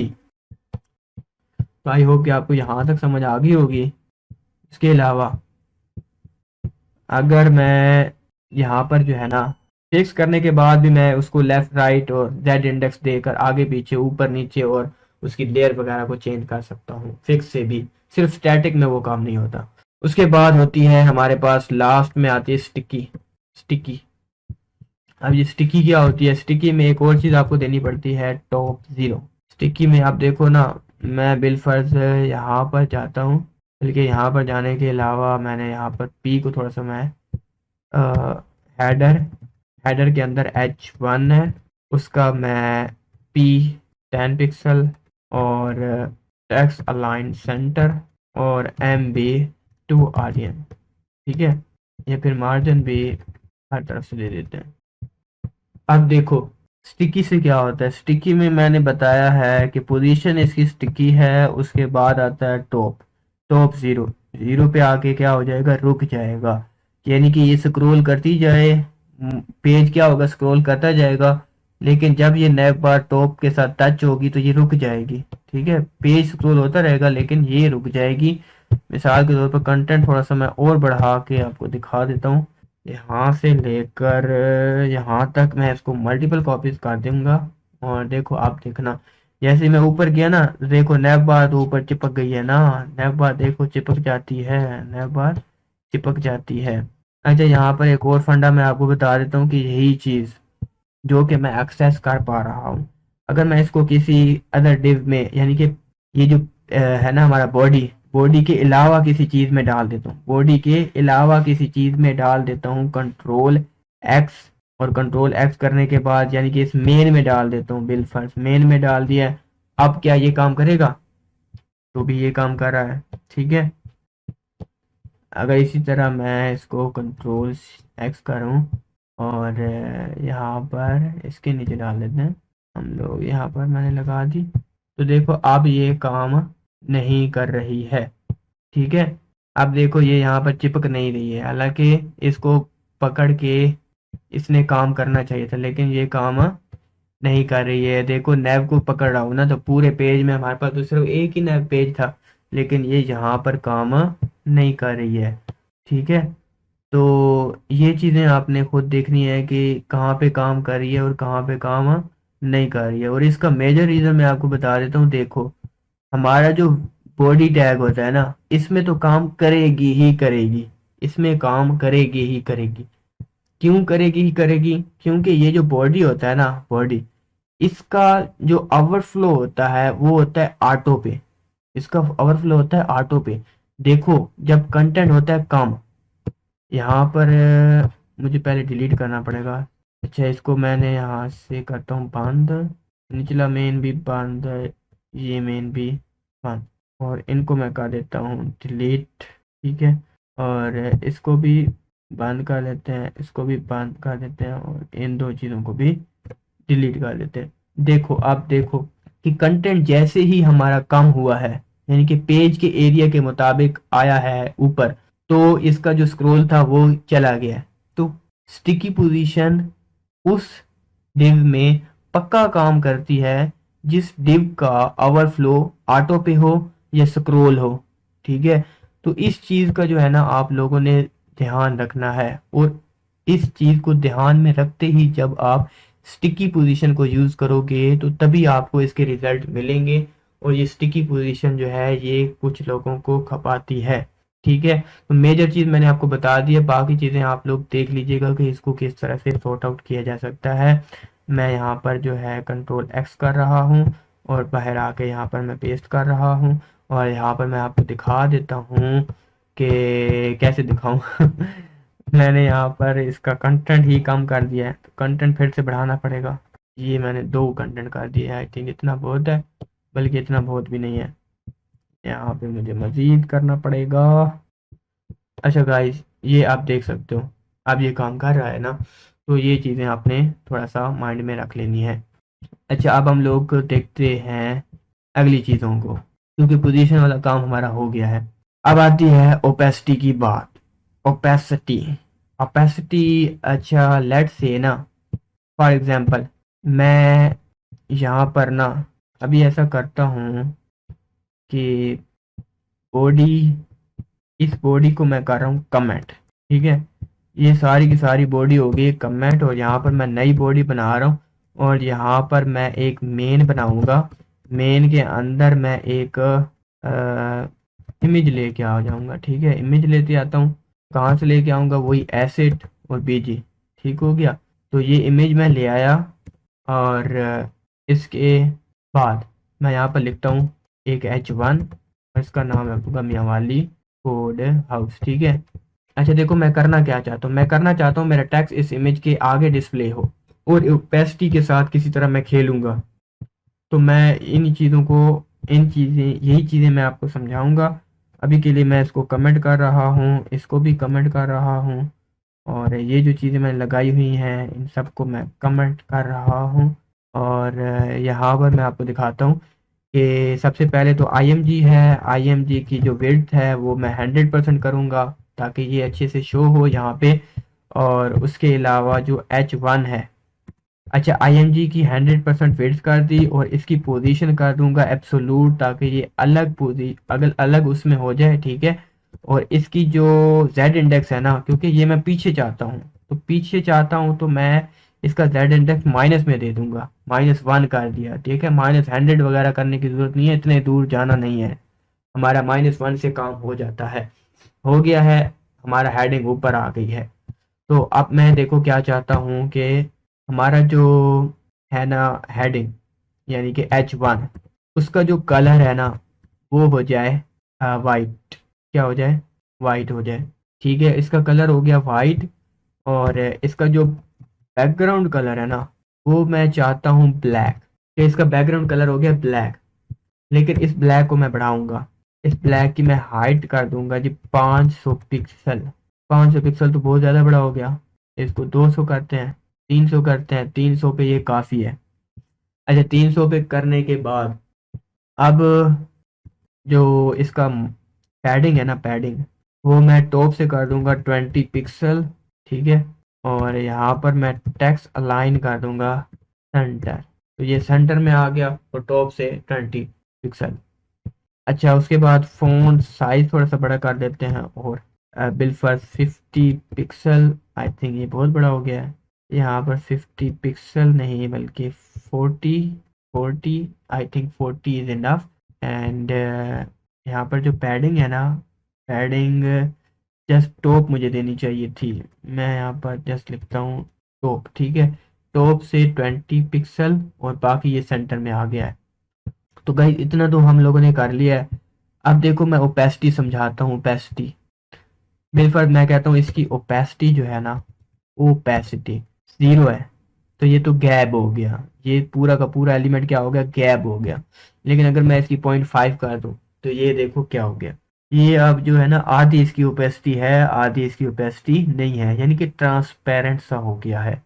तो आई होप कि आपको यहाँ तक समझ आ गई होगी। इसके अलावा अगर मैं यहाँ पर जो है ना फिक्स करने के बाद भी मैं उसको लेफ्ट राइट और जेड इंडेक्स देकर आगे पीछे ऊपर नीचे और उसकी लेयर वगैरह को चेंज कर सकता हूँ फिक्स से भी, सिर्फ स्टैटिक में वो काम नहीं होता। उसके बाद होती है हमारे पास लास्ट में आती है स्टिकी। स्टिकी, अब ये स्टिकी क्या होती है, स्टिकी में एक और चीज़ आपको देनी पड़ती है, टॉप 0। स्टिकी में आप देखो ना, मैं बिलफर्ज यहाँ पर जाता हूँ, बल्कि यहाँ पर जाने के अलावा मैंने यहाँ पर पी को थोड़ा सा मैं हेडर, हेडर के अंदर H1 है, उसका मैं P 10 पिक्सल और टेक्स्ट अलाइन सेंटर और MB 2 आर्डियन, ठीक है। या फिर मार्जिन भी हर तरफ से दे देते हैं। अब देखो स्टिकी से क्या होता है, स्टिकी में मैंने बताया है कि पोजीशन इसकी स्टिकी है, उसके बाद आता है टॉप, टॉप 0। 0 पे आके क्या हो जाएगा, रुक जाएगा, यानी कि ये स्क्रॉल करती जाए, पेज क्या होगा, स्क्रॉल करता जाएगा, लेकिन जब ये नैव बार टॉप के साथ टच होगी तो ये रुक जाएगी, ठीक है। पेज स्क्रॉल होता रहेगा लेकिन ये रुक जाएगी। मिसाल के तौर पर कंटेंट थोड़ा सा मैं और बढ़ा के आपको दिखा देता हूँ, यहाँ से लेकर यहाँ तक मैं इसको मल्टीपल कॉपीज कर दूंगा। और देखो आप देखना, जैसे मैं ऊपर गया ना, देखो नैव बार तो ऊपर चिपक गई है ना, नैव बार देखो चिपक जाती है, नैव बार चिपक जाती है। अच्छा यहाँ पर एक और फंडा मैं आपको बता देता हूँ कि यही चीज़ जो कि मैं एक्सेस कर पा रहा हूँ, अगर मैं इसको किसी अदर डिव में, यानी कि ये जो है ना हमारा बॉडी, बॉडी के अलावा किसी चीज़ में डाल देता हूँ, बॉडी के अलावा किसी चीज़ में डाल देता हूँ, कंट्रोल X और कंट्रोल एक्स करने के बाद यानी कि इस मेन में डाल देता हूँ, बिल फर्स्ट मेन में डाल दिया है। अब क्या ये काम करेगा? तो भी ये काम कर रहा है, ठीक है। अगर इसी तरह मैं इसको कंट्रोल एक्स करूँ और यहाँ पर इसके नीचे डाल देते हैं हम लोग, यहाँ पर मैंने लगा दी, तो देखो अब ये काम नहीं कर रही है, ठीक है। अब देखो ये यहाँ पर चिपक नहीं रही है, हालांकि इसको पकड़ के इसने काम करना चाहिए था, लेकिन ये काम नहीं कर रही है। देखो नैव को पकड़ रहा हूँ ना, तो पूरे पेज में हमारे पास तो सिर्फ एक ही नैव पेज था, लेकिन ये यहाँ पर काम नहीं कर रही है, ठीक है। तो ये चीज़ें आपने खुद देखनी है कि कहाँ पे काम कर रही है और कहाँ पे काम नहीं कर रही है। और इसका मेजर रीज़न मैं आपको बता देता हूँ। देखो हमारा जो बॉडी टैग होता है ना, इसमें तो काम करेगी ही करेगी, इसमें काम करेगी ही करेगी। क्यों करेगी ही करेगी? क्योंकि ये जो बॉडी होता है ना, बॉडी, इसका जो ओवरफ्लो होता है वो होता है ऑटो पे, इसका ओवरफ्लो होता है ऑटो पे। देखो जब कंटेंट होता है कम, यहाँ पर मुझे पहले डिलीट करना पड़ेगा। अच्छा इसको मैंने यहाँ से करता हूँ बंद, निचला मेन भी बंद, ये मेन भी बंद, और इनको मैं कर देता हूँ डिलीट, ठीक है। और इसको भी बंद कर देते हैं, इसको भी बंद कर देते हैं, और इन दो चीज़ों को भी डिलीट कर देते हैं। देखो अब देखो कि कंटेंट जैसे ही हमारा कम हुआ है, यानी कि पेज के एरिया के मुताबिक आया है ऊपर, तो इसका जो स्क्रॉल था वो चला गया। तो स्टिकी पोजीशन उस डिव में पक्का काम करती है जिस डिव का ओवरफ्लो ऑटो पे हो या स्क्रॉल हो, ठीक है। तो इस चीज़ का जो है ना आप लोगों ने ध्यान रखना है, और इस चीज़ को ध्यान में रखते ही जब आप स्टिकी पोजीशन को यूज़ करोगे तो तभी आपको इसके रिजल्ट मिलेंगे। और ये स्टिकी पोजीशन जो है ये कुछ लोगों को खपाती है, ठीक है। तो मेजर चीज़ मैंने आपको बता दी है, बाकी चीज़ें आप लोग देख लीजिएगा कि इसको किस तरह से सॉर्ट आउट किया जा सकता है। मैं यहाँ पर जो है कंट्रोल एक्स कर रहा हूँ और बाहर आके यहाँ पर मैं पेस्ट कर रहा हूँ, और यहाँ पर मैं आपको दिखा देता हूँ कि कैसे दिखाऊँ मैंने यहाँ पर इसका कंटेंट ही कम कर दिया है, तो कंटेंट फिर से बढ़ाना पड़ेगा। ये मैंने 2 कंटेंट कर दिए, आई थिंक इतना बहुत है, बल्कि इतना बहुत भी नहीं है, यहाँ पे मुझे मज़ीद करना पड़ेगा। अच्छा गाइस ये आप देख सकते हो अब ये काम कर रहा है ना, तो ये चीज़ें आपने थोड़ा सा माइंड में रख लेनी है। अच्छा अब हम लोग देखते हैं अगली चीज़ों को, क्योंकि पोजीशन वाला काम हमारा हो गया है। अब आती है ओपेसिटी की बात। ओपेसिटी, ओपेसिटी, अच्छा लेट्स से ना फॉर एग्जांपल मैं यहाँ पर ना अभी ऐसा करता हूँ कि बॉडी, इस बॉडी को मैं कर रहा हूँ कमेंट, ठीक है। ये सारी की सारी बॉडी हो गई कमेंट, और यहाँ पर मैं नई बॉडी बना रहा हूँ, और यहाँ पर मैं एक मेन बनाऊंगा। मेन के अंदर मैं एक इमेज लेके आ जाऊंगा, ठीक है। इमेज लेते आता हूँ, कहाँ से लेके आऊँगा? वही एसेट और बीजी, ठीक हो गया। तो ये इमेज मैं ले आया, और इसके बाद मैं यहाँ पर लिखता हूँ एक H1, और इसका नाम है मियावाली कोड हाउस, ठीक है। अच्छा देखो मैं करना क्या चाहता हूँ, मैं करना चाहता हूँ मेरा टेक्स्ट इस इमेज के आगे डिस्प्ले हो, और ओपेसिटी के साथ किसी तरह मैं खेलूंगा। तो मैं इन चीज़ों को, यही चीज़ें मैं आपको समझाऊंगा। अभी के लिए मैं इसको कमेंट कर रहा हूँ, इसको भी कमेंट कर रहा हूँ, और ये जो चीज़ें मैंने लगाई हुई हैं इन सबको मैं कमेंट कर रहा हूँ। और यहाँ पर मैं आपको दिखाता हूँ कि सबसे पहले तो IMG है, IMG की जो विड्थ है वो मैं 100% करूँगा ताकि ये अच्छे से शो हो यहाँ पे। और उसके अलावा जो H1 है, अच्छा IMG की 100% विड्थ कर दी, और इसकी पोजीशन कर दूंगा एब्सोलूट ताकि ये अलग अलग अलग उसमें हो जाए, ठीक है। और इसकी जो Z इंडेक्स है ना, क्योंकि ये मैं पीछे चाहता हूँ, तो पीछे चाहता हूँ तो मैं इसका Z इंडेक्स माइनस में दे दूंगा, -1 कर दिया, ठीक है। -100 वगैरह करने की जरूरत नहीं है, इतने दूर जाना नहीं है, हमारा -1 से काम हो जाता है। हो गया है, हमारा हेडिंग ऊपर आ गई है। तो अब मैं देखो क्या चाहता हूँ कि हमारा जो है ना हेडिंग, यानी कि H1, उसका जो कलर है ना वो हो जाए वाइट, क्या हो जाए? वाइट हो जाए, ठीक है। इसका कलर हो गया वाइट, और इसका जो बैकग्राउंड कलर है ना, वो मैं चाहता हूँ ब्लैक, कि इसका बैकग्राउंड कलर हो गया ब्लैक। लेकिन इस ब्लैक को मैं बढ़ाऊंगा, इस ब्लैक की मैं हाइट कर दूंगा जी 500 पिक्सल। 500 पिक्सल तो बहुत ज़्यादा बड़ा हो गया, इसको 200 करते हैं, 300 करते हैं, 300 पे ये काफ़ी है। अच्छा 300 पे करने के बाद अब जो इसका पैडिंग है ना, पैडिंग वो मैं टॉप से कर दूंगा 20 पिक्सल, ठीक है। और यहाँ पर मैं टेक्स्ट अलाइन कर दूंगा सेंटर, तो ये सेंटर में आ गया और टॉप से 20 पिक्सल। अच्छा उसके बाद फ़ॉन्ट साइज थोड़ा सा बड़ा कर देते हैं, और बिलफर्ज 50 पिक्सल, आई थिंक ये बहुत बड़ा हो गया है। यहाँ पर 50 पिक्सल नहीं बल्कि 40 I think 40 is enough. And यहाँ पर जो पैडिंग है ना, पैडिंग जस्ट टॉप मुझे देनी चाहिए थी, मैं यहाँ पर जस्ट लिखता हूँ टॉप, ठीक है। टॉप से 20 पिक्सल और बाकी ये सेंटर में आ गया है। तो गाइस इतना तो हम लोगों ने कर लिया है। अब देखो मैं ओपेसिटी समझाता हूँ। ओपेसिटी बिलफर्ज मैं कहता हूँ इसकी ओपेसिटी जो है ना, ओपेसिटी 0 है, तो ये तो गैप हो गया, ये पूरा का पूरा एलिमेंट क्या हो गया, गैप हो गया। लेकिन अगर मैं इसकी 0.5 कर दूं तो ये देखो क्या हो गया, ये अब जो है ना आधी इसकी ओपेसिटी है, आधी इसकी ओपेसिटी नहीं है, यानी कि ट्रांसपेरेंट सा हो गया है,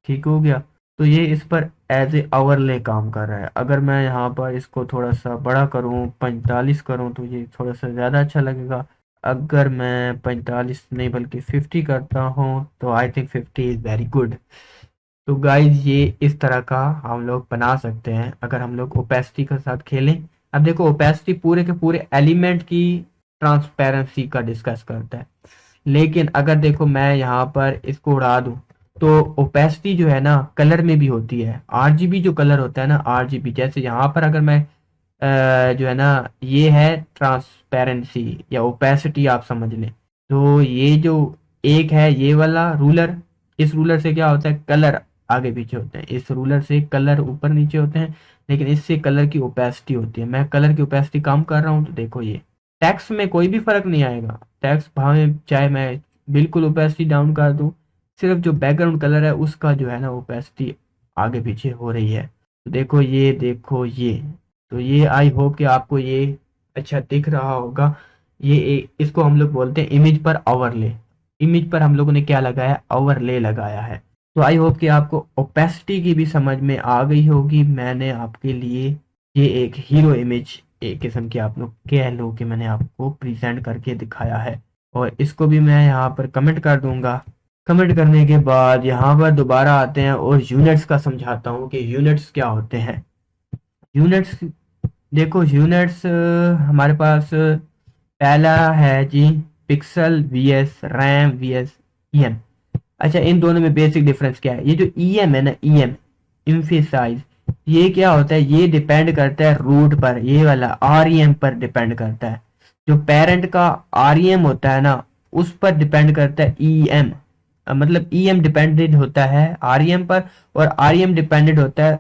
ठीक हो गया। तो ये इस पर एज ए ओवरले काम कर रहा है। अगर मैं यहाँ पर इसको थोड़ा सा बड़ा करूँ, 45 करूँ, तो ये थोड़ा सा ज़्यादा अच्छा लगेगा। अगर मैं 45 नहीं बल्कि 50 करता हूँ तो I think 50 is very good. तो गाइज ये इस तरह का हम लोग बना सकते हैं अगर हम लोग ओपेसिटी के साथ खेलें। अब देखो ओपेसिटी पूरे के पूरे एलिमेंट की ट्रांसपेरेंसी का डिस्कस करता है, लेकिन अगर देखो मैं यहाँ पर इसको उड़ा दूं तो ओपेसिटी जो है ना कलर में भी होती है। आरजीबी जो कलर होता है ना, आरजीबी, जैसे यहाँ पर अगर मैं जो है ना ये है ट्रांसपेरेंसी या ओपेसिटी आप समझ लें, तो ये जो एक है ये वाला रूलर, इस रूलर से क्या होता है कलर आगे पीछे होते हैं, इस रूलर से कलर ऊपर नीचे होते हैं, लेकिन इससे कलर की ओपेसिटी होती है। मैं कलर की ओपेसिटी कम कर रहा हूँ तो देखो ये टेक्स्ट में कोई भी फर्क नहीं आएगा। टेक्स्ट भावे चाहे मैं बिल्कुल ओपेसिटी डाउन कर दूं, सिर्फ जो बैकग्राउंड कलर है उसका जो है ना ओपेसिटी आगे पीछे हो रही है। तो देखो ये, देखो ये, तो ये आई होप कि आपको ये अच्छा दिख रहा होगा। ये इसको हम लोग बोलते हैं इमेज पर ओवरले। इमेज पर हम लोगों ने क्या लगाया, ओवरले लगाया है। तो आई होप कि आपको ओपेसिटी की भी समझ में आ गई होगी। मैंने आपके लिए ये एक हीरो इमेज, एक किस्म की आप लोग कह लो कि मैंने आपको प्रेजेंट करके दिखाया है, और इसको भी मैं यहाँ पर कमेंट कर दूंगा। कमेंट करने के बाद यहाँ पर दोबारा आते हैं और यूनिट्स का समझाता हूँ कि यूनिट्स क्या होते हैं। यूनिट्स देखो, यूनिट्स हमारे पास पहला है जी pixel vs RAM vs EM. अच्छा इन दोनों में बेसिक डिफरेंस क्या है, ये जो ईएम है ना, ईएम इम्फेसाइज, ये क्या होता है, ये डिपेंड करता है रूट पर, ये वाला आरईएम पर डिपेंड करता है। जो पेरेंट का आरईएम होता है ना उस पर डिपेंड करता है ईएम, मतलब ईएम डिपेंडेंट होता है आरईएम पर, और आरईएम डिपेंडेंट होता है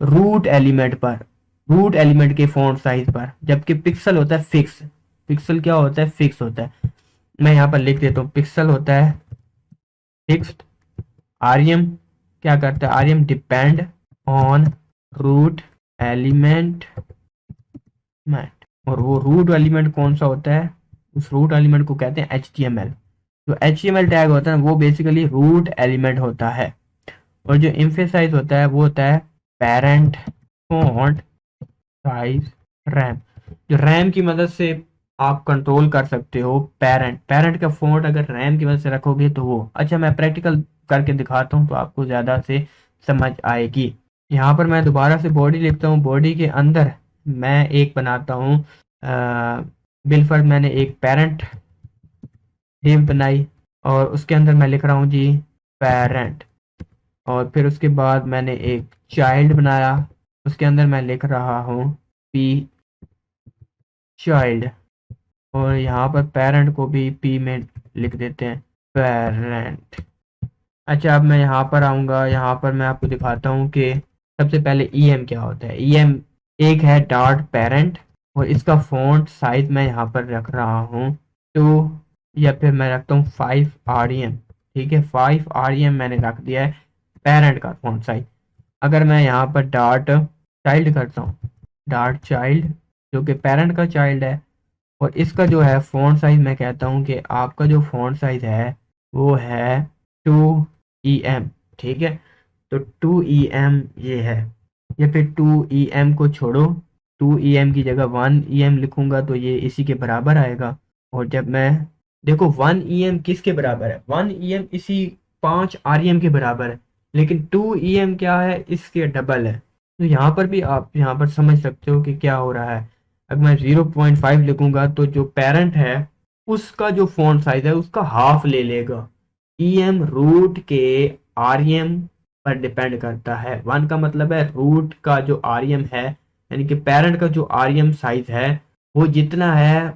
रूट एलिमेंट पर, रूट एलिमेंट के फॉन्ट साइज पर, जबकि पिक्सल होता है फिक्स। पिक्सल क्या होता है, फिक्स होता है। मैं यहाँ पर लिख देता हूँ, पिक्सल होता है फिक्स्ड, आरईएम क्या करता है, REM depend on root element, और वो रूट एलिमेंट कौन सा होता है, उस रूट एलिमेंट को कहते हैं एचटीएमएल। जो एचटीएमएल टैग होता है वो बेसिकली रूट एलिमेंट होता है, और जो एम्फेसाइज होता है वो होता है पेरेंट फॉन्ट साइज रैम। जो रैम की मदद से आप कंट्रोल कर सकते हो पेरेंट का फॉन्ट अगर रैम की मदद से रखोगे तो वो। अच्छा मैं प्रैक्टिकल करके दिखाता हूँ तो आपको ज़्यादा से समझ आएगी। यहाँ पर मैं दोबारा से बॉडी लिखता हूँ, बॉडी के अंदर मैं एक बनाता हूँ बिलफर्ड, मैंने एक पेरेंट डिव बनाई और उसके अंदर मैं लिख रहा हूँ जी पेरेंट, और फिर उसके बाद मैंने एक चाइल्ड बनाया, उसके अंदर मैं लिख रहा हूँ पी चाइल्ड, और यहाँ पर पेरेंट को भी पी में लिख देते हैं पेरेंट। अच्छा अब मैं यहाँ पर आऊँगा, यहाँ पर मैं आपको दिखाता हूँ कि सबसे पहले ईएम क्या होता है। ईएम एक है डॉट पेरेंट, और इसका फॉन्ट साइज मैं यहाँ पर रख रहा हूँ तो, या फिर मैं रखता हूँ 5 REM, ठीक है 5 REM मैंने रख दिया है। पेरेंट का फ़ॉन्ट साइज। अगर मैं यहाँ पर डॉट चाइल्ड करता हूँ, डॉट चाइल्ड जो कि पेरेंट का चाइल्ड है, और इसका जो है फ़ॉन्ट साइज मैं कहता हूँ कि आपका जो फ़ॉन्ट साइज है वो है 2em। ठीक है, तो 2em ये है, या फिर 2em को छोड़ो, 2em की जगह 1em लिखूंगा तो ये इसी के बराबर आएगा। और जब मैं देखो 1em किसके बराबर है, 1em इसी 5rem के बराबर है, लेकिन 2em क्या है, इसके डबल है। तो यहाँ पर भी आप यहाँ पर समझ सकते हो कि क्या हो रहा है। अगर मैं 0.5 लिखूंगा तो जो पेरेंट है उसका जो फ़ॉन्ट साइज है उसका हाफ ले लेगा। em रूट के rem पर डिपेंड करता है। 1 का मतलब है रूट का जो rem है, यानी कि पेरेंट का जो rem साइज है वो जितना है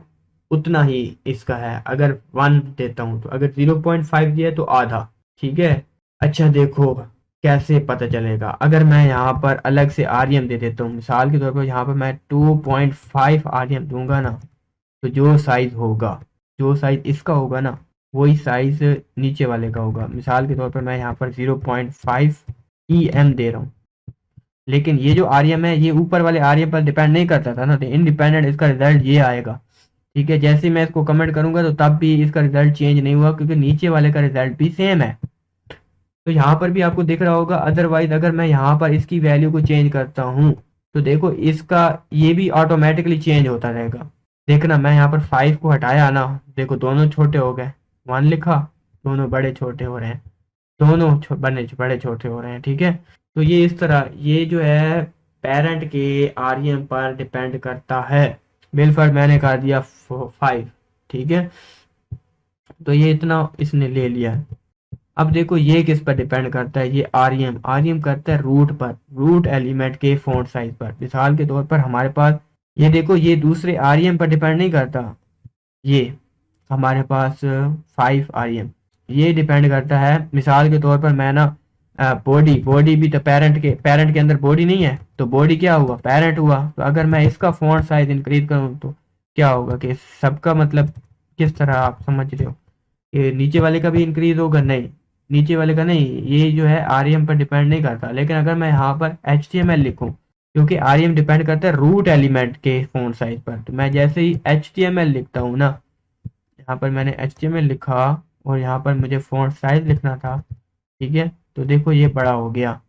उतना ही इसका है। अगर 1 देता हूँ तो, अगर 0.5 दिया तो आधा। ठीक है, अच्छा देखो कैसे पता चलेगा। अगर मैं यहाँ पर अलग से rem दे देता हूँ, मिसाल के तौर पर यहाँ पर मैं 2.5 rem दूंगा ना, तो जो साइज होगा, जो साइज इसका होगा ना, वही साइज नीचे वाले का होगा। मिसाल के तौर पर मैं यहाँ पर 0.5 em दे रहा हूँ, लेकिन ये जो rem है ये ऊपर वाले rem पर डिपेंड नहीं करता था ना, तो इंडिपेंडेंट इसका रिजल्ट ये आएगा। ठीक है, जैसे मैं इसको कमेंट करूंगा तो तब भी इसका रिजल्ट चेंज नहीं हुआ, क्योंकि नीचे वाले का रिजल्ट भी सेम है। तो यहाँ पर भी आपको दिख रहा होगा। अदरवाइज अगर मैं यहाँ पर इसकी वैल्यू को चेंज करता हूँ तो देखो इसका ये भी ऑटोमेटिकली चेंज होता रहेगा। देखना, मैं यहाँ पर 5 को हटाया ना, देखो दोनों छोटे हो गए, 1 लिखा, दोनों बड़े छोटे हो रहे हैं, दोनों बड़े छोटे हो रहे हैं। ठीक है, तो ये इस तरह ये जो है पेरेंट के rem पर डिपेंड करता है। बिलफर मैंने कर दिया 5। ठीक है, तो ये इतना इसने ले लिया है। अब देखो ये किस पर डिपेंड करता है, ये rem करता है रूट पर, रूट एलिमेंट के फ़ॉन्ट साइज पर। मिसाल के तौर पर हमारे पास ये देखो, ये दूसरे rem पर डिपेंड नहीं करता, ये हमारे पास 5rem ये डिपेंड करता है। मिसाल के तौर पर मैं ना बॉडी बॉडी भी तो पेरेंट के अंदर बॉडी नहीं है, तो बॉडी क्या हुआ, पेरेंट हुआ। तो अगर मैं इसका फ़ॉन्ट साइज इंक्रीज करूँ तो क्या होगा कि सबका मतलब किस तरह आप समझ रहे हो, ये नीचे वाले का भी इंक्रीज होगा, नहीं नीचे वाले का नहीं, ये जो है rem पर डिपेंड नहीं करता। लेकिन अगर मैं यहाँ पर html लिखूँ, क्योंकि rem डिपेंड करता है रूट एलिमेंट के फ़ॉन्ट साइज पर, तो मैं जैसे ही html लिखता हूँ ना, यहाँ पर मैंने html लिखा और यहाँ पर मुझे फ़ॉन्ट साइज लिखना था। ठीक है, तो देखो ये बड़ा हो गया।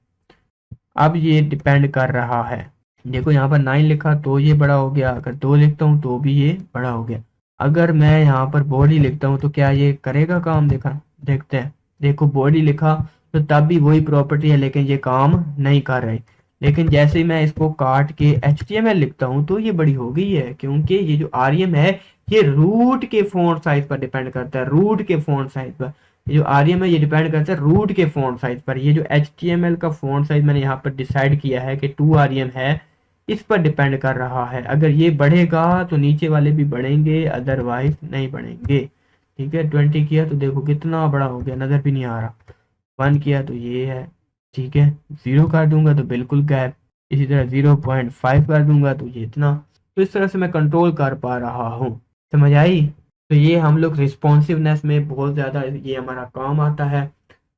अब ये डिपेंड कर रहा है, देखो यहाँ पर 9 लिखा तो ये बड़ा हो गया, अगर 2 लिखता हूँ तो भी ये बड़ा हो गया। अगर मैं यहाँ पर बॉडी लिखता हूँ तो क्या ये करेगा काम, देखते हैं। देखो बॉडी लिखा तो तब भी वही प्रॉपर्टी है, लेकिन ये काम नहीं कर रही। लेकिन जैसे ही मैं इसको काट के html लिखता हूँ तो ये बड़ी हो गई है, क्योंकि ये जो rem है ये रूट के फ़ॉन्ट साइज पर डिपेंड करता है, रूट के फ़ॉन्ट साइज पर। ये जो rem है ये डिपेंड करता है रूट के फ़ॉन्ट साइज पर। ये जो html का फ़ॉन्ट साइज मैंने यहाँ पर डिसाइड किया है कि 2rem है, इस पर डिपेंड कर रहा है। अगर ये बढ़ेगा तो नीचे वाले भी बढ़ेंगे, अदरवाइज नहीं बढ़ेंगे। ठीक है, 20 किया तो देखो कितना बड़ा हो गया, नज़र भी नहीं आ रहा। 1 किया तो ये है। ठीक है, 0 कर दूंगा तो बिल्कुल गैप, इसी तरह 0.5 कर दूंगा तो ये इतना। तो इस तरह से मैं कंट्रोल कर पा रहा हूँ। समझ आई? तो ये हम लोग रिस्पॉन्सिवनेस में बहुत ज़्यादा ये हमारा काम आता है,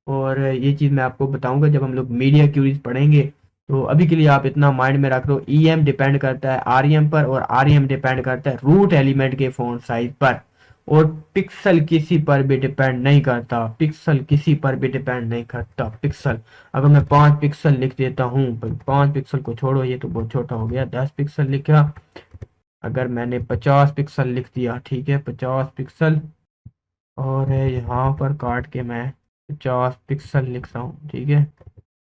और ये चीज़ मैं आपको बताऊंगा जब हम लोग मीडिया क्यूरीज पढ़ेंगे। तो अभी के लिए आप इतना माइंड में रख लो, em डिपेंड करता है rem पर, और rem डिपेंड करता है रूट एलिमेंट के फ़ॉन्ट साइज पर, और पिक्सल किसी पर भी डिपेंड नहीं करता, पिक्सल किसी पर भी डिपेंड नहीं करता। पिक्सल अगर मैं 5 पिक्सल लिख देता हूँ, 5 पिक्सल को छोड़ो, ये तो बहुत छोटा हो गया, 10 पिक्सल लिखा। अगर मैंने 50 पिक्सल लिख दिया, ठीक है 50 पिक्सल, और यहाँ पर काट के मैं 50 पिक्सल लिखता हूँ। ठीक है,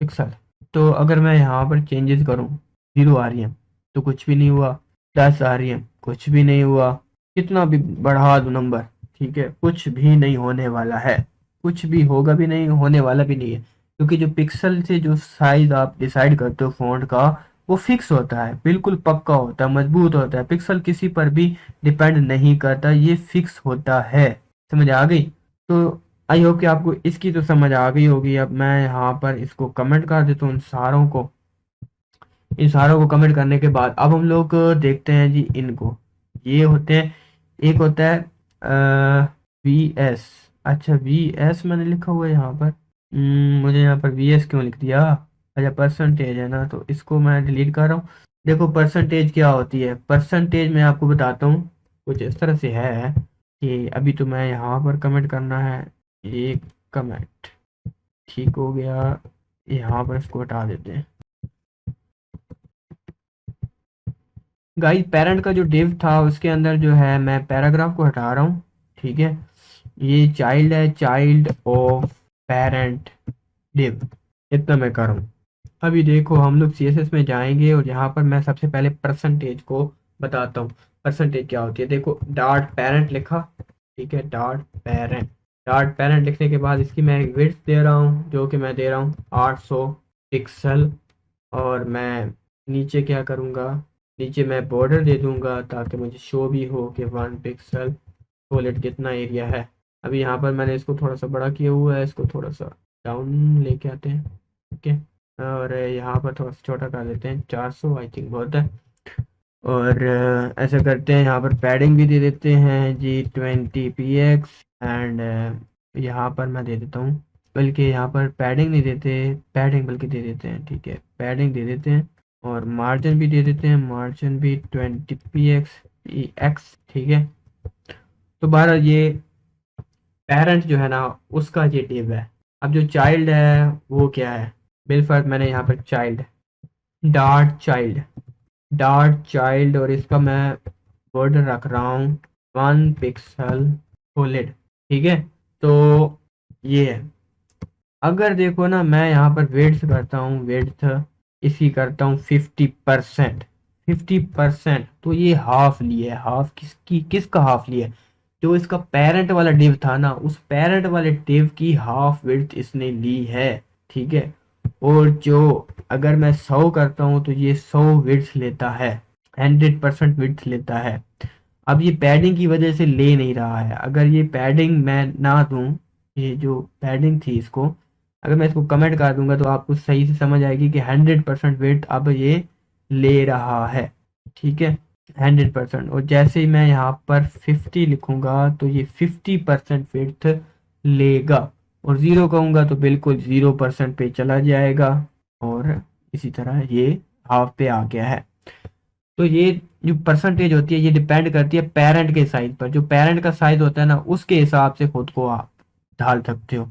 पिक्सल। तो अगर मैं यहाँ पर चेंजेस करूँ, 0 rem तो कुछ भी नहीं हुआ, 10 rem कुछ भी नहीं हुआ, कितना भी बढ़ा दो नंबर, ठीक है कुछ भी नहीं होने वाला है, कुछ भी होगा भी नहीं, होने वाला भी नहीं है। क्योंकि जो पिक्सल से जो साइज आप डिसाइड करते हो फ़ॉन्ट का, वो फिक्स होता है, बिल्कुल पक्का होता है, मजबूत होता है। पिक्सल किसी पर भी डिपेंड नहीं करता, ये फिक्स होता है। समझ आ गई? तो आई होप कि आपको इसकी तो समझ आ गई होगी। अब मैं यहाँ पर इसको कमेंट कर देता हूँ, इन सारों को कमेंट करने के बाद अब हम लोग देखते हैं जी इनको। ये होते हैं, एक होता है वी एस, अच्छा वी एस मैंने लिखा हुआ है यहाँ पर, मुझे यहाँ पर वीएस क्यों लिख दिया? अच्छा परसेंटेज है ना, तो इसको मैं डिलीट कर रहा हूँ। देखो परसेंटेज क्या होती है, परसेंटेज मैं आपको बताता हूँ। कुछ इस तरह से है कि अभी तो मैं यहाँ पर कमेंट करना है, एक कमेंट ठीक हो गया। यहाँ पर इसको हटा देते हैं। गाइस पेरेंट का जो डिव था उसके अंदर जो है मैं पैराग्राफ को हटा रहा हूँ, ठीक है। ये चाइल्ड है, चाइल्ड ऑफ पेरेंट डिव, इतना मैं कर रहा हूँ। अभी देखो हम लोग सीएसएस में जाएंगे और यहाँ पर मैं सबसे पहले परसेंटेज को बताता हूँ। परसेंटेज क्या होती है, देखो डॉट पेरेंट लिखा, ठीक है, डॉट पेरेंट। डॉट पेरेंट लिखने के बाद इसकी मैं एक विड्थ दे रहा हूँ जो कि मैं दे रहा हूँ 800 पिक्सल। और मैं नीचे क्या करूँगा, नीचे मैं बॉर्डर दे दूंगा ताकि मुझे शो भी हो कि 1 पिक्सल सॉलिड कितना एरिया है। अभी यहाँ पर मैंने इसको थोड़ा सा बड़ा किया हुआ है, इसको थोड़ा सा डाउन लेके आते हैं, ठीक है। और यहाँ पर थोड़ा सा छोटा कर देते हैं, 400 आई थिंक बहुत है। और ऐसा करते हैं, यहाँ पर पैडिंग भी दे देते हैं जी 20 px। एंड यहाँ पर मैं दे देता हूँ, बल्कि यहाँ पर पैडिंग नहीं देते, पैडिंग बल्कि दे देते हैं, ठीक है, पैडिंग दे देते हैं। और मार्जिन भी दे देते हैं, मार्जिन भी 20 px, ठीक है। तो बहरहाल ये पेरेंट जो है ना उसका ये डिव है। अब जो चाइल्ड है वो क्या है, बिलफर्ज मैंने यहाँ पर child dot child, dot child, और इसका मैं बॉर्डर रख रहा हूँ 1 पिक्सल सॉलिड, ठीक है। तो ये है। अगर देखो ना मैं यहाँ पर वेड्थ करता हूँ, वेड्थ इसकी करता हूँ 50%, 50%, तो ये हाफ लिए, हाफ किसकी, किसका हाफ लिया, जो इसका पेरेंट वाला डिव था ना उस पेरेंट वाले डिव की हाफ विड्थ इसने ली है, ठीक है। और जो अगर मैं 100 करता हूँ तो ये 100 विड्थ लेता है, 100% विड्थ लेता है। अब ये पैडिंग की वजह से ले नहीं रहा है, अगर ये पैडिंग मैं ना दूं, ये जो पैडिंग थी इसको अगर मैं इसको कमेंट कर दूंगा तो आपको सही से समझ आएगी कि 100% वेट अब ये ले रहा है, ठीक है, 100%। और जैसे ही मैं यहाँ पर 50 लिखूंगा तो ये 50% वेट लेगा, और 0 कहूंगा तो बिल्कुल 0% पे चला जाएगा, और इसी तरह ये हाफ पे आ गया है। तो ये जो परसेंटेज होती है ये डिपेंड करती है पेरेंट के साइज पर, जो पेरेंट का साइज होता है ना उसके हिसाब से खुद को आप ढाल सकते हो।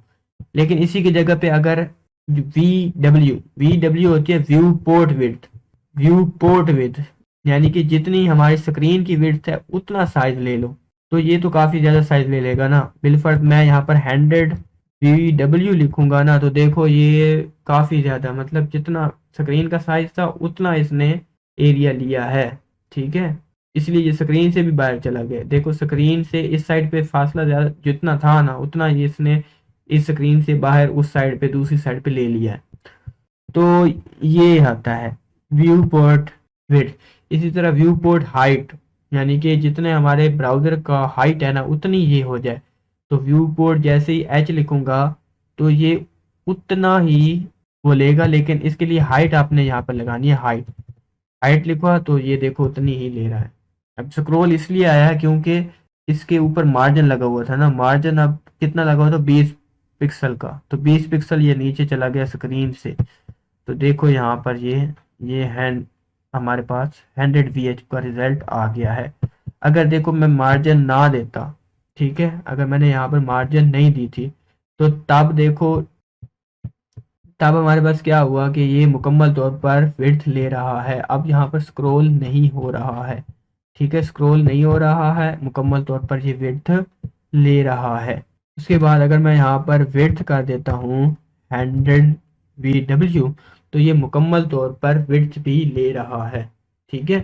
लेकिन इसी की जगह पे अगर वी डब्ल्यू होती है view port width, view port width, यानी कि जितनी हमारी स्क्रीन की विड्थ है उतना साइज ले लो, तो ये तो काफी ज्यादा साइज ले लेगा ना। बिलफर्ज मैं यहाँ पर 100 वी डब्ल्यू लिखूंगा ना तो देखो ये काफी ज्यादा, मतलब जितना स्क्रीन का साइज था उतना इसने एरिया लिया है, ठीक है। इसलिए ये स्क्रीन से भी बाहर चला गया, देखो स्क्रीन से इस साइड पे फासला ज्यादा जितना था ना उतना ये इसने इस स्क्रीन से बाहर उस साइड पे दूसरी साइड पे ले लिया है। तो ये आता है व्यू पोर्ट विड्थ। इसी तरह व्यू पोर्ट हाइट, यानी कि जितने हमारे ब्राउजर का हाइट है ना उतनी ये हो जाए, तो व्यू पोर्ट जैसे ही एच लिखूंगा तो ये उतना ही वो लेगा, लेकिन इसके लिए हाइट आपने यहाँ पर लगानी है, हाइट, हाइट लिखा तो ये देखो उतनी ही ले रहा है। अब स्क्रॉल इसलिए आया है क्योंकि इसके ऊपर मार्जिन लगा हुआ था ना, मार्जिन अब कितना लगा हुआ था 20 पिक्सल का, तो 20 पिक्सल ये नीचे चला गया स्क्रीन से। तो देखो यहाँ पर ये हैंड हमारे पास 100 VH का रिजल्ट आ गया है। अगर देखो मैं मार्जिन ना देता, ठीक है, अगर मैंने यहाँ पर मार्जिन नहीं दी थी तो तब देखो तब हमारे पास क्या हुआ कि ये मुकम्मल तौर पर विड्थ ले रहा है। अब यहाँ पर स्क्रॉल नहीं हो रहा है, ठीक है, स्क्रॉल नहीं हो रहा है, मुकम्मल तौर पर ये विड्थ ले रहा है। उसके बाद अगर मैं यहाँ पर विड्थ कर देता हूँ 100 VW तो ये मुकम्मल तौर पर विड्थ भी ले रहा है, ठीक है।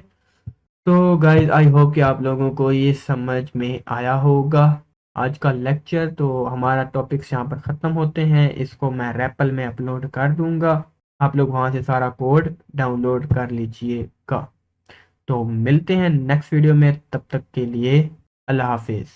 तो गाइज आई होप कि आप लोगों को ये समझ में आया होगा आज का लेक्चर। तो हमारा टॉपिक्स यहाँ पर ख़त्म होते हैं, इसको मैं रैपल में अपलोड कर दूंगा, आप लोग वहाँ से सारा कोड डाउनलोड कर लीजिएगा। तो मिलते हैं नेक्स्ट वीडियो में, तब तक के लिए अल्लाह हाफिज़।